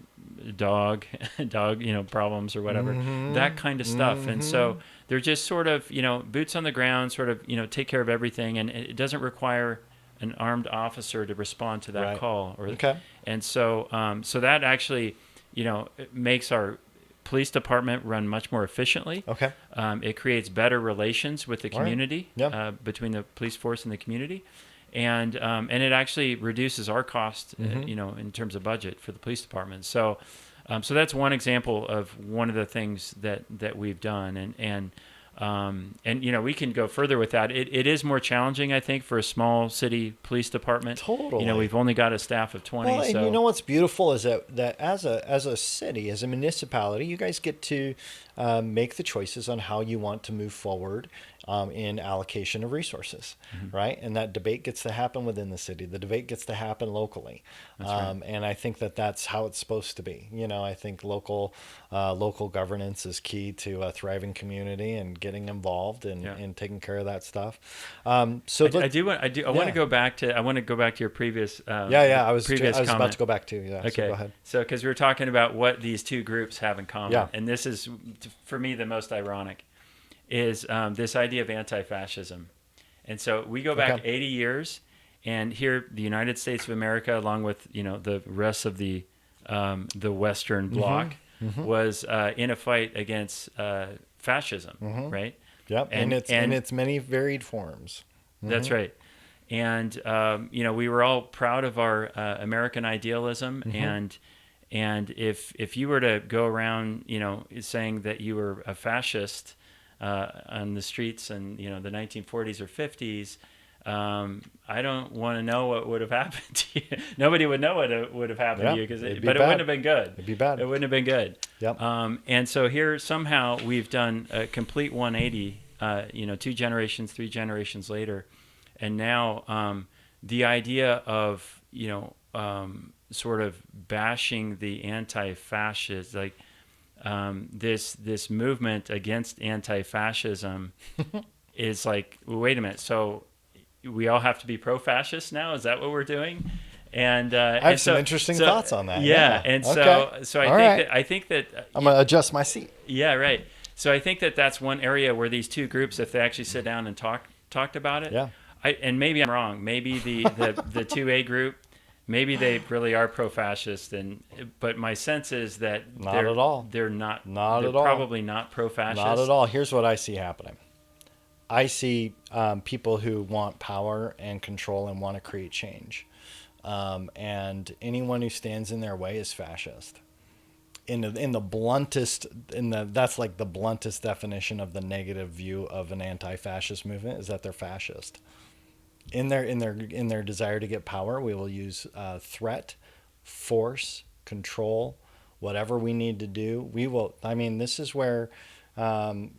dog, problems or whatever, that kind of stuff. And so they're just sort of, boots on the ground, sort of, take care of everything. And it doesn't require an armed officer to respond to that call. And so, so that actually, it makes our police department run much more efficiently. It creates better relations with the community, between the police force and the community, and it actually reduces our cost, in terms of budget for the police department. So, so that's one example of one of the things that we've done, and And we can go further with that. It is more challenging, I think, for a small city police department. Totally. We've only got a staff of 20. Well, and so you know what's beautiful is that as a city, as a municipality, you guys get to make the choices on how you want to move forward in allocation of resources, right? And that debate gets to happen within the city. The debate gets to happen locally, right. and I think that's how it's supposed to be. I think local governance is key to a thriving community and getting involved and taking care of that stuff. I want to go back to your previous I was previous about comment. to go back to Okay, so go ahead. So because we were talking about what these two groups have in common, Yeah. and this is for me the most ironic, is this idea of anti-fascism. And so we go back 80 years, and here the United States of America, along with the rest of the Western Bloc, was in a fight against fascism, right? Yep, and its many varied forms. That's right. And we were all proud of our American idealism, and if you were to go around saying that you were a fascist on the streets in the 1940s or 50s, I don't want to know what would have happened to you. Nobody would know what would have happened to you, it wouldn't have been good. It'd be bad. It wouldn't have been good. Yep. And so here somehow we've done a complete 180. 2 generations, 3 generations later, and now the idea of sort of bashing the anti-fascists, like this movement against anti-fascism is like, well, wait a minute, so we all have to be pro-fascist now? Is that what we're doing? And I have some interesting thoughts on that. Yeah, and okay. so I think that I'm gonna adjust my seat. Yeah, right. So I think that's one area where these two groups, if they actually sit down and talked about it, and maybe I'm wrong. Maybe the 2A group, maybe they really are pro-fascist, but my sense is that not at all. They're not. Not they're at all. Probably not pro-fascist. Not at all. Here's what I see happening. I see people who want power and control and want to create change, and anyone who stands in their way is fascist. That's like the bluntest definition of the negative view of an anti-fascist movement, is that they're fascist. In their desire to get power, we will use threat, force, control, whatever we need to do. We will. I mean, this is where anybody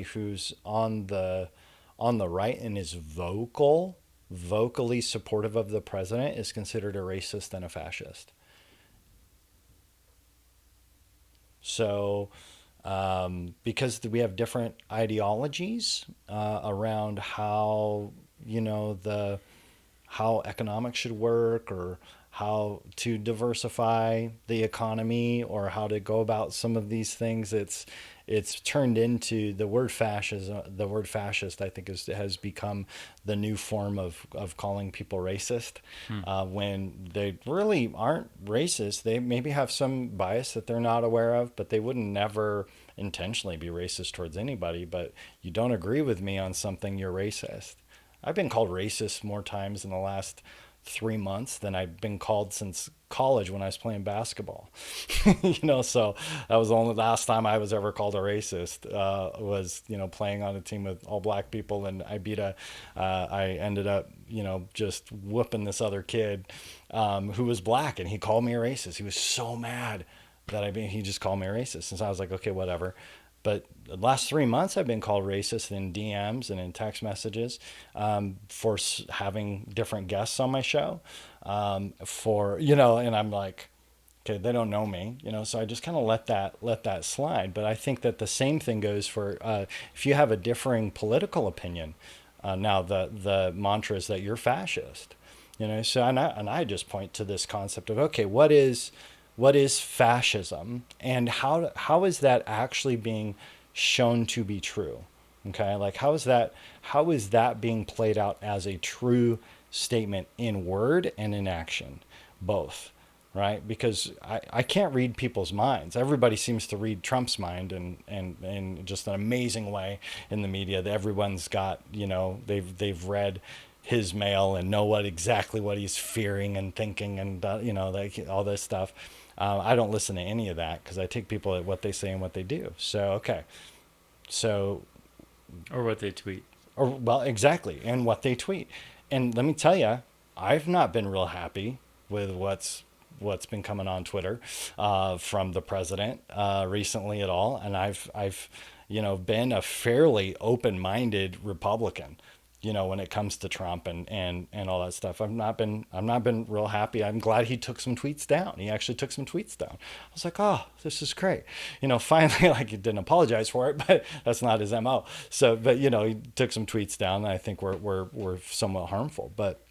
who's on the right and is vocally supportive of the president is considered a racist and a fascist. So, because we have different ideologies around how how economics should work, or how to diversify the economy, or how to go about some of these things, it's turned into the word fascism. The word fascist, I think, has become the new form of calling people racist, when they really aren't racist. They maybe have some bias that they're not aware of, but they wouldn't never intentionally be racist towards anybody. But you don't agree with me on something, you're racist. I've been called racist more times in the last 3 months than I've been called since college when I was playing basketball. So that was the only last time I was ever called a racist, was playing on a team with all black people, and I ended up just whooping this other kid who was black, and he called me a racist. He was so mad that he just called me a racist, and so I was like, okay, whatever. But the last 3 months, I've been called racist in DMs and in text messages for having different guests on my show. And I'm like, okay, they don't know me, so I just kind of let that slide. But I think that the same thing goes for if you have a differing political opinion. Now the mantra is that you're fascist, So and I just point to this concept of, okay, what is fascism, and how is that actually being shown to be true? Okay, like how is that being played out as a true statement in word and in action, both, right? Because I can't read people's minds. Everybody seems to read Trump's mind in just an amazing way in the media. That everyone's got, they've read his mail and know exactly what he's fearing and thinking, and like all this stuff. I don't listen to any of that, because I take people at what they say and what they do. So, okay. So, Or what they tweet. or well, exactly, and what they tweet. And let me tell you, I've not been real happy with what's been coming on Twitter from the president recently at all. And I've been a fairly open-minded Republican, when it comes to Trump and all that stuff. I'm not been real happy. I'm glad he took some tweets down. He actually took some tweets down. I was like, oh, this is great. Finally, like, he didn't apologize for it, but that's not his MO. So, but he took some tweets down that I think were somewhat harmful. But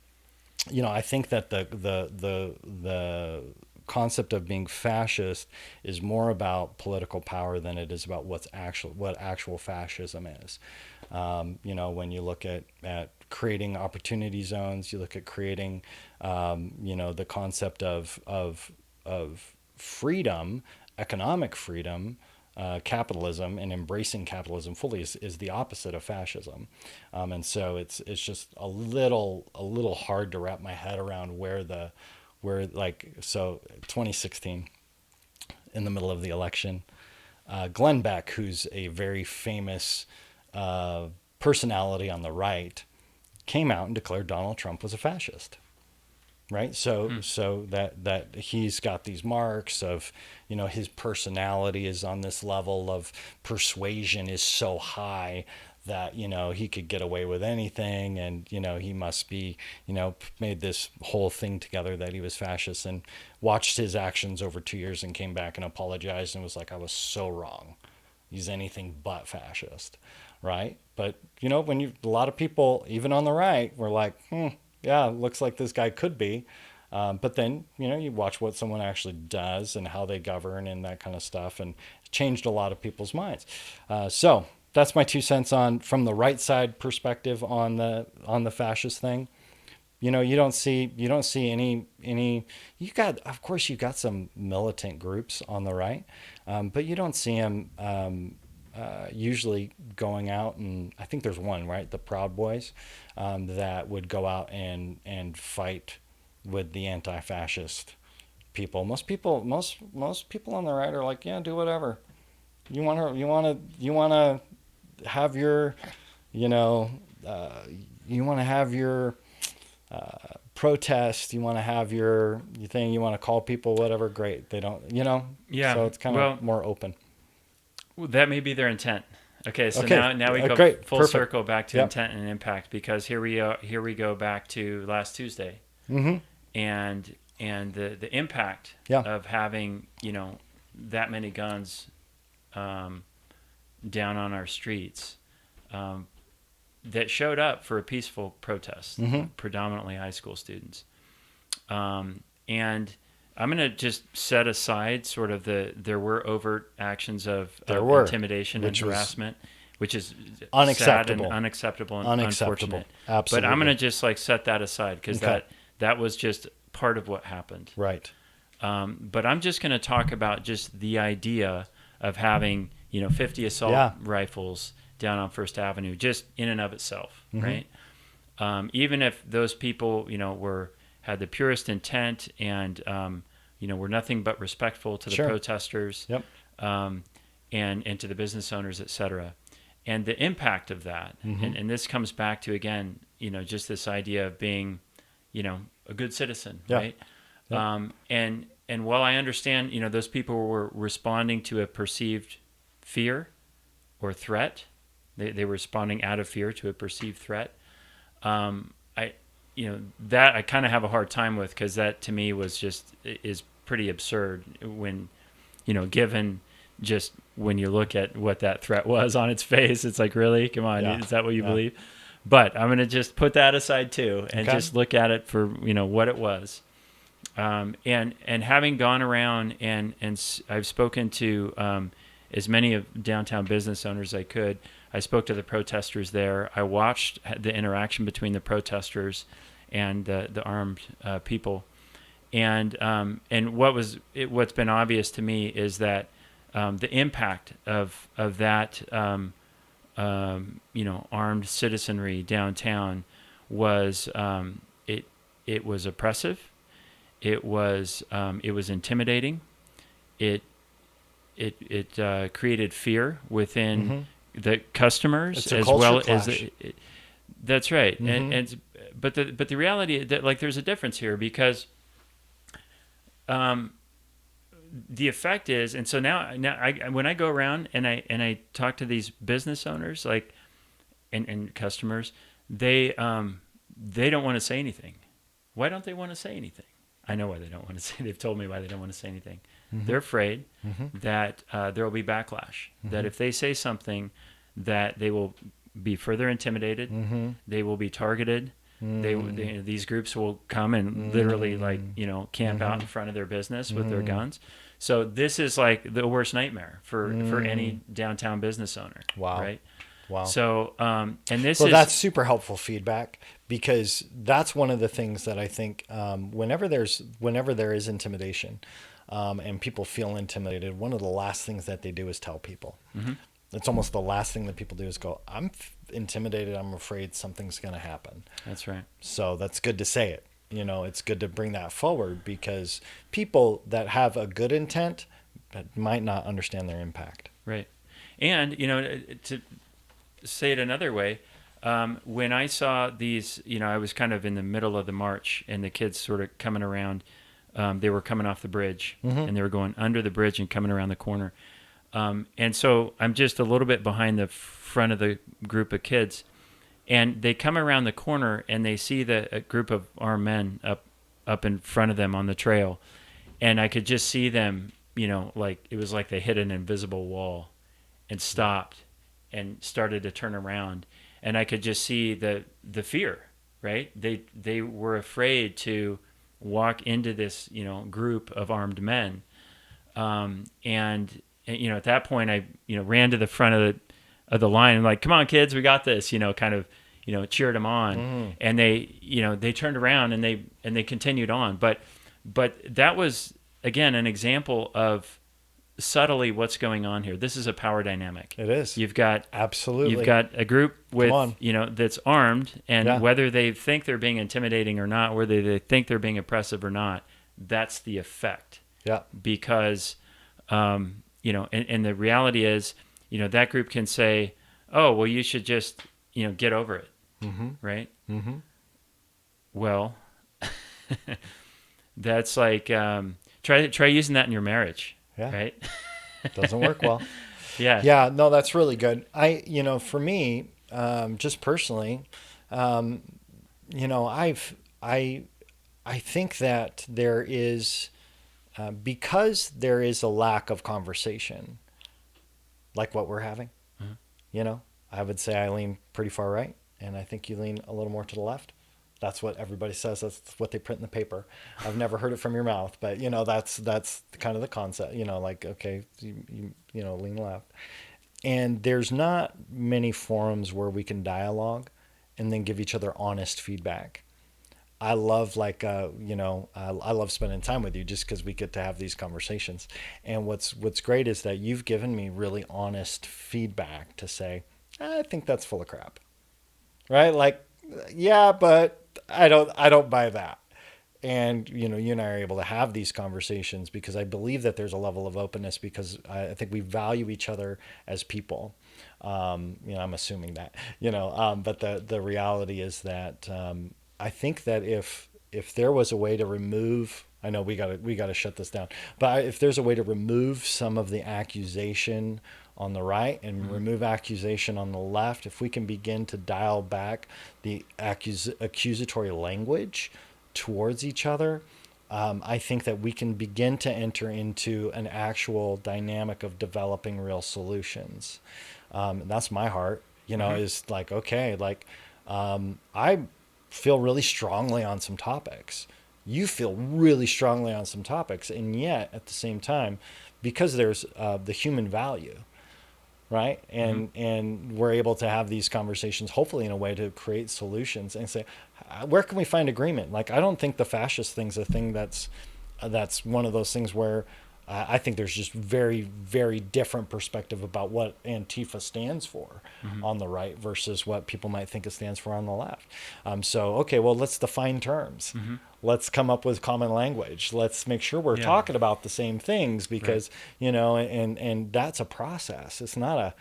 I think that the concept of being fascist is more about political power than it is about what actual fascism is. When you look at creating opportunity zones, you look at creating, the concept of freedom, economic freedom, capitalism, and embracing capitalism fully is the opposite of fascism. And so it's just a little hard to wrap my head around so 2016, in the middle of the election, Glenn Beck, who's a very famous personality on the right, came out and declared Donald Trump was a fascist. Right. So that he's got these marks of, his personality is on this level of persuasion is so high that, he could get away with anything. And, he must be, made this whole thing together that he was fascist, and watched his actions over 2 years and came back and apologized and was like, I was so wrong. He's anything but fascist. Right. But, a lot of people, even on the right, were like, yeah, it looks like this guy could be. But then, you watch what someone actually does and how they govern and that kind of stuff, and it changed a lot of people's minds. So that's my 2 cents from the right side perspective on the fascist thing. You don't see any, of course you got some militant groups on the right, but you don't see them usually going out, and I think there's one, right? The Proud Boys, that would go out and fight with the anti-fascist people. Most people on the right are like, yeah, do whatever. You want to have your, you want to have your protest, you want to have your thing, you want to call people whatever, great. They don't, Yeah. So it's kind of more open. Well, that may be their intent. Okay, so Okay. now we go Great. full Perfect. circle back to Yep. intent and impact, because here we go back to last Tuesday, and the impact of having that many guns down on our streets, that showed up for a peaceful protest, predominantly high school students, and I'm going to just set aside sort of there were overt actions of intimidation and harassment, which is unacceptable. sad and unacceptable and unfortunate. Absolutely. But I'm going to just set that aside, because that was just part of what happened. Right. But I'm just going to talk about just the idea of having 50 assault rifles down on First Avenue, just in and of itself, right? Even if those people had the purest intent and were nothing but respectful to the protesters, and to the business owners, et cetera. And the impact of that, and this comes back to, again, just this idea of being, a good citizen, right? And while I understand, those people were responding to a perceived fear or threat, they were responding out of fear to a perceived threat. That I kind of have a hard time with, because that to me is pretty absurd when, given just when you look at what that threat was on its face. It's like, really? Come on, is that what you believe? But I'm going to just put that aside too, and just look at it for, what it was. And having gone around and I've spoken to as many of downtown business owners as I could. I spoke to the protesters there. I watched the interaction between the protesters and the armed people. And what's been obvious to me is that the impact of that armed citizenry downtown was it was oppressive. It was intimidating. It created fear within the customers It's a as culture well clash. as that's right. And but the reality is that, like, there's a difference here because the effect is, and so now I when I go around and I talk to these business owners, like, and customers, they don't want to say anything. Why don't they want to say anything? I know why they don't want to say. They've told me why they don't want to say anything. They're afraid that there will be backlash. That if they say something, that they will be further intimidated. They will be targeted. These groups will come and literally, like, camp out in front of their business with their guns. So this is like the worst nightmare for any downtown business owner. Wow. Right. Wow. So and this Well, is that's super helpful feedback, because that's one of the things that I think whenever there is intimidation and people feel intimidated, one of the last things that they do is tell people. It's almost the last thing that people do is go, I'm intimidated. I'm afraid something's going to happen. That's right. So that's good to say it. It's good to bring that forward, because people that have a good intent but might not understand their impact. Right. And, to say it another way, when I saw these, I was kind of in the middle of the march and the kids sort of coming around, they were coming off the bridge and they were going under the bridge and coming around the corner. And so I'm just a little bit behind the front of the group of kids, and they come around the corner and they see a group of armed men up in front of them on the trail. And I could just see them, like it was like they hit an invisible wall and stopped and started to turn around. And I could just see the fear, right? They were afraid to walk into this, group of armed men. And at that point I, ran to the front of the line and, like, come on kids, we got this, kind of, cheered them on. And they turned around and they continued on. But that was, again, an example of subtly what's going on here. This is a power dynamic. It is. You've got a group with, that's armed, and whether they think they're being intimidating or not, whether they think they're being oppressive or not, that's the effect. Yeah. Because, and the reality is, that group can say, oh, well, you should just, get over it. Right? Well, that's like, try using that in your marriage. Yeah. Right? Doesn't work well. Yeah. Yeah. No, that's really good. For me, just personally, I think that there is, because there is a lack of conversation, like what we're having, I would say I lean pretty far right, and I think you lean a little more to the left. That's what everybody says. That's what they print in the paper. I've never heard it from your mouth, but that's kind of the concept. Like, okay, you lean left, and there's not many forums where we can dialogue and then give each other honest feedback. I love I love spending time with you just because we get to have these conversations. And what's great is that you've given me really honest feedback to say, I think that's full of crap, right? Like, yeah, but I don't buy that. And, you and I are able to have these conversations because I believe that there's a level of openness, because I think we value each other as people. I'm assuming that, but the reality is that, I think that if there was a way to remove, I know we gotta shut this down, but if there's a way to remove some of the accusation on the right and remove accusation on the left, if we can begin to dial back the accusatory language towards each other, I think that we can begin to enter into an actual dynamic of developing real solutions. That's my heart, is like, okay, like, I feel really strongly on some topics. You feel really strongly on some topics. And yet at the same time, because there's the human value, right? And we're able to have these conversations, hopefully in a way to create solutions and say, where can we find agreement? Like, I don't think the fascist thing's a thing that's one of those things where I think there's just very, very different perspective about what Antifa stands for on the right versus what people might think it stands for on the left. So, okay, well, let's define terms. Let's come up with common language. Let's make sure we're talking about the same things, because, and that's a process. It's not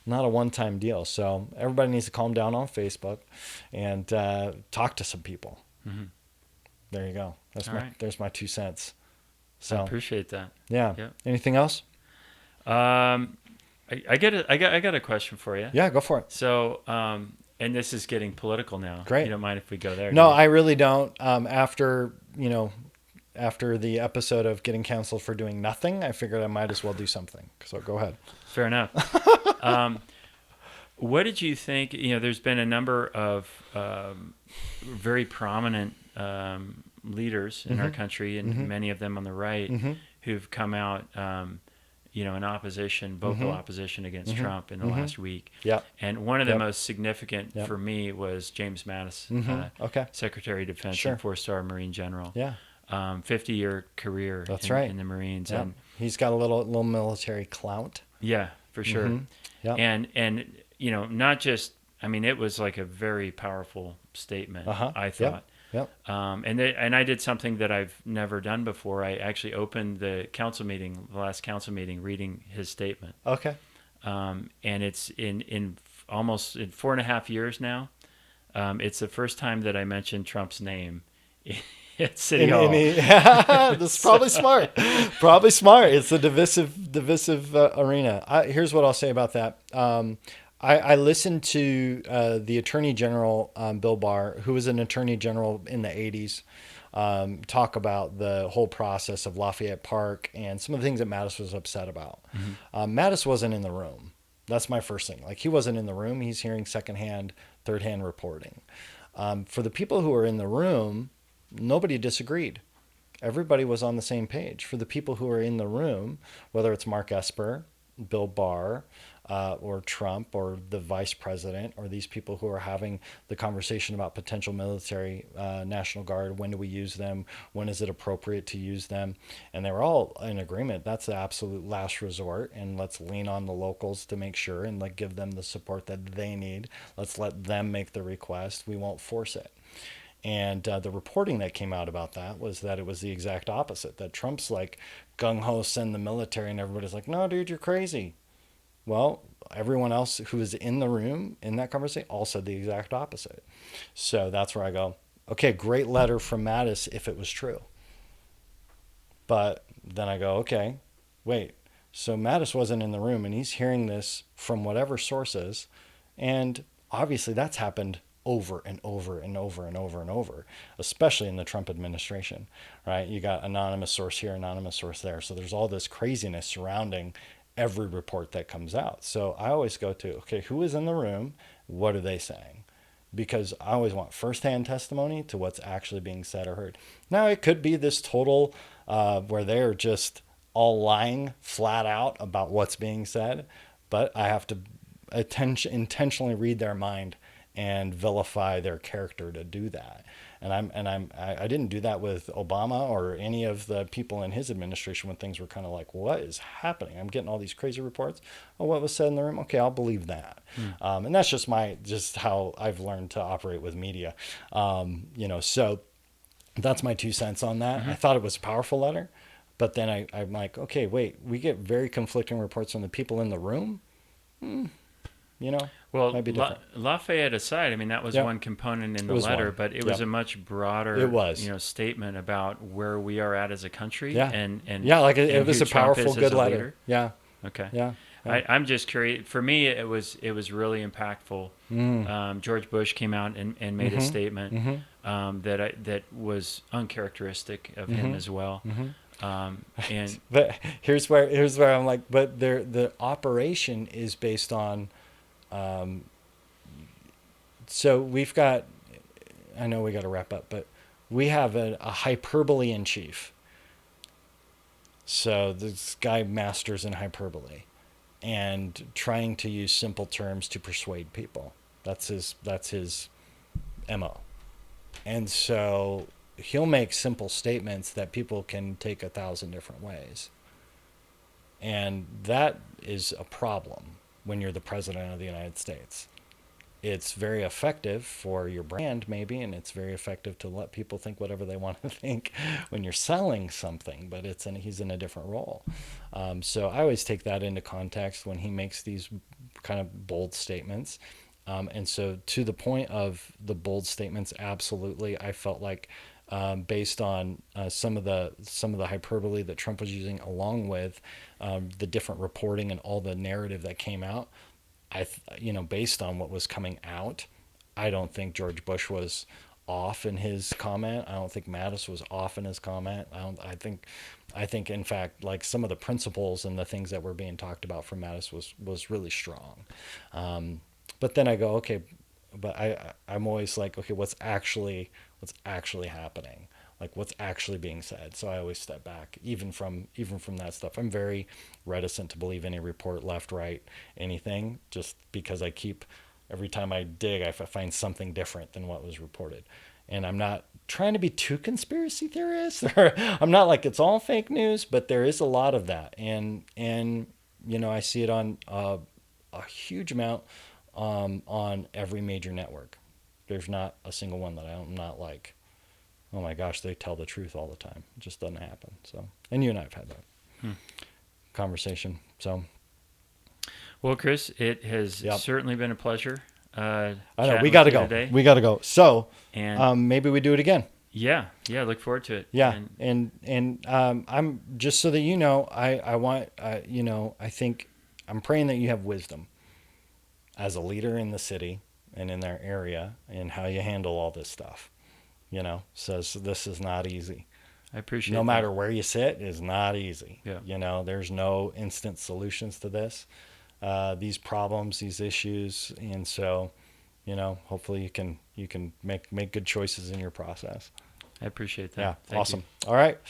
not a one-time deal. So everybody needs to calm down on Facebook and talk to some people. Mm-hmm. There you go. There's my 2 cents. So I appreciate that. yeah. Yep. Anything else? I got a question for you. Yeah, go for it. So, and this is getting political now. Great. You don't mind if we go there? No, I really don't. After the episode of getting canceled for doing nothing, I figured I might as well do something. So go ahead. Fair enough. What did you think? There's been a number of very prominent leaders in our country, and many of them on the right, who've come out, in opposition, vocal opposition against Trump in the last week. Yeah. And one of the most significant for me was James Mattis, Secretary of Defense and 4-star Marine General. Yeah. 50-year career in the Marines. Yeah. And he's got a little military clout. yeah, for sure. Yeah. And not just, it was like a very powerful statement, I thought. Yep. And I did something that I've never done before. I actually opened the last council meeting, reading his statement. Okay. And it's in almost 4.5 years now. It's the first time that I mentioned Trump's name at City Hall. This is probably smart. Probably smart. It's a divisive arena. Here's what I'll say about that. I listened to the Attorney General, Bill Barr, who was an Attorney General in the 80s, talk about the whole process of Lafayette Park and some of the things that Mattis was upset about. Mattis wasn't in the room. That's my first thing. Like, he wasn't in the room. He's hearing secondhand, third-hand reporting. For the people who were in the room, nobody disagreed. Everybody was on the same page. For the people who are in the room, whether it's Mark Esper, Bill Barr, or Trump, or the vice president, or these people who are having the conversation about potential military, National Guard, when do we use them, when is it appropriate to use them, and they were all in agreement. That's the absolute last resort, and let's lean on the locals to make sure and give them the support that they need. Let's let them make the request. We won't force it. And the reporting that came out about that was that it was the exact opposite, that Trump's like gung-ho, send the military, and everybody's like, no, dude, you're crazy. Well, everyone else who was in the room in that conversation all said the exact opposite. So that's where I go, okay, great letter from Mattis if it was true. But then I go, okay, wait. So Mattis wasn't in the room, and he's hearing this from whatever sources. And obviously that's happened over and over and over and over and over, especially in the Trump administration, right? You got anonymous source here, anonymous source there. So there's all this craziness surrounding every report that comes out. So I always go to, okay, who is in the room? What are they saying? Because I always want firsthand testimony to what's actually being said or heard. Now, it could be this total where they're just all lying flat out about what's being said, but I have to intentionally read their mind and vilify their character to do that. And I didn't do that with Obama or any of the people in his administration when things were kind of like, what is happening? I'm getting all these crazy reports. Oh, what was said in the room? Okay, I'll believe that. And that's just how I've learned to operate with media. So that's my 2 cents on that. I thought it was a powerful letter, but then I'm like, okay, wait, we get very conflicting reports from the people in the room. Well, might be different. Lafayette aside, that was one component in the letter, but it was a much broader, statement about where we are at as a country. Yeah. And it was a powerful, good letter. Leader. Yeah. Okay. Yeah. I'm just curious. For me, it was really impactful. George Bush came out and made a statement that was uncharacteristic of him as well. And but here's where I'm like, but the operation is based on. So we've got, I know we got to wrap up, but we have a hyperbole in chief. So this guy masters in hyperbole and trying to use simple terms to persuade people. That's his MO. And so he'll make simple statements that people can take 1,000 different ways. And that is a problem when you're the president of the United States. It's very effective for your brand, maybe, and it's very effective to let people think whatever they want to think when you're selling something, but he's in a different role. So I always take that into context when he makes these kind of bold statements. And so to the point of the bold statements, absolutely, I felt like based on some of the hyperbole that Trump was using, along with the different reporting and all the narrative that came out, based on what was coming out, I don't think George Bush was off in his comment. I don't think Mattis was off in his comment. I think in fact, like, some of the principles and the things that were being talked about from Mattis was really strong. But then I go, okay, but I'm always like, okay, what's actually happening? Like, what's actually being said? So I always step back, even from that stuff. I'm very reticent to believe any report, left, right, anything, just because every time I dig, I find something different than what was reported. And I'm not trying to be too conspiracy theorist, or I'm not like it's all fake news, but there is a lot of that. And I see it on a huge amount on every major network. There's not a single one that I'm not like, oh my gosh, they tell the truth all the time. It just doesn't happen. So, and you and I have had that conversation. So, well, Chris, it has certainly been a pleasure. I know we got to go. Today. We got to go. So, and maybe we do it again. Yeah. Look forward to it. Yeah, and I'm just so that you know, I want I think I'm praying that you have wisdom as a leader in the city and in their area, and how you handle all this stuff. So this is not easy. I appreciate no matter where you sit, it's not easy. Yeah. There's no instant solutions to these problems, these issues. And so, hopefully you can make good choices in your process. I appreciate that. Yeah. Thank Awesome. you. All right.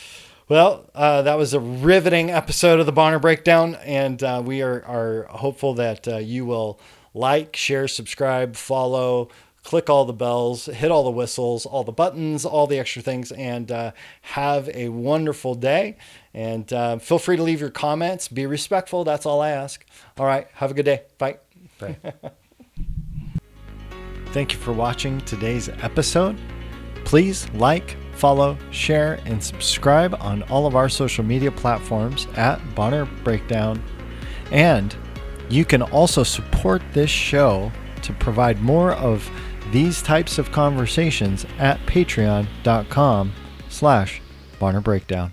Well, that was a riveting episode of the Bonner Breakdown. And we are hopeful that you will like, share, subscribe, follow, click all the bells, hit all the whistles, all the buttons, all the extra things, and have a wonderful day. And feel free to leave your comments. Be respectful. That's all I ask. All right. Have a good day. Bye. Bye. Thank you for watching today's episode. Please like, follow, share, and subscribe on all of our social media platforms at Bonner Breakdown. And you can also support this show to provide more of these types of conversations at patreon.com/Bonner Breakdown.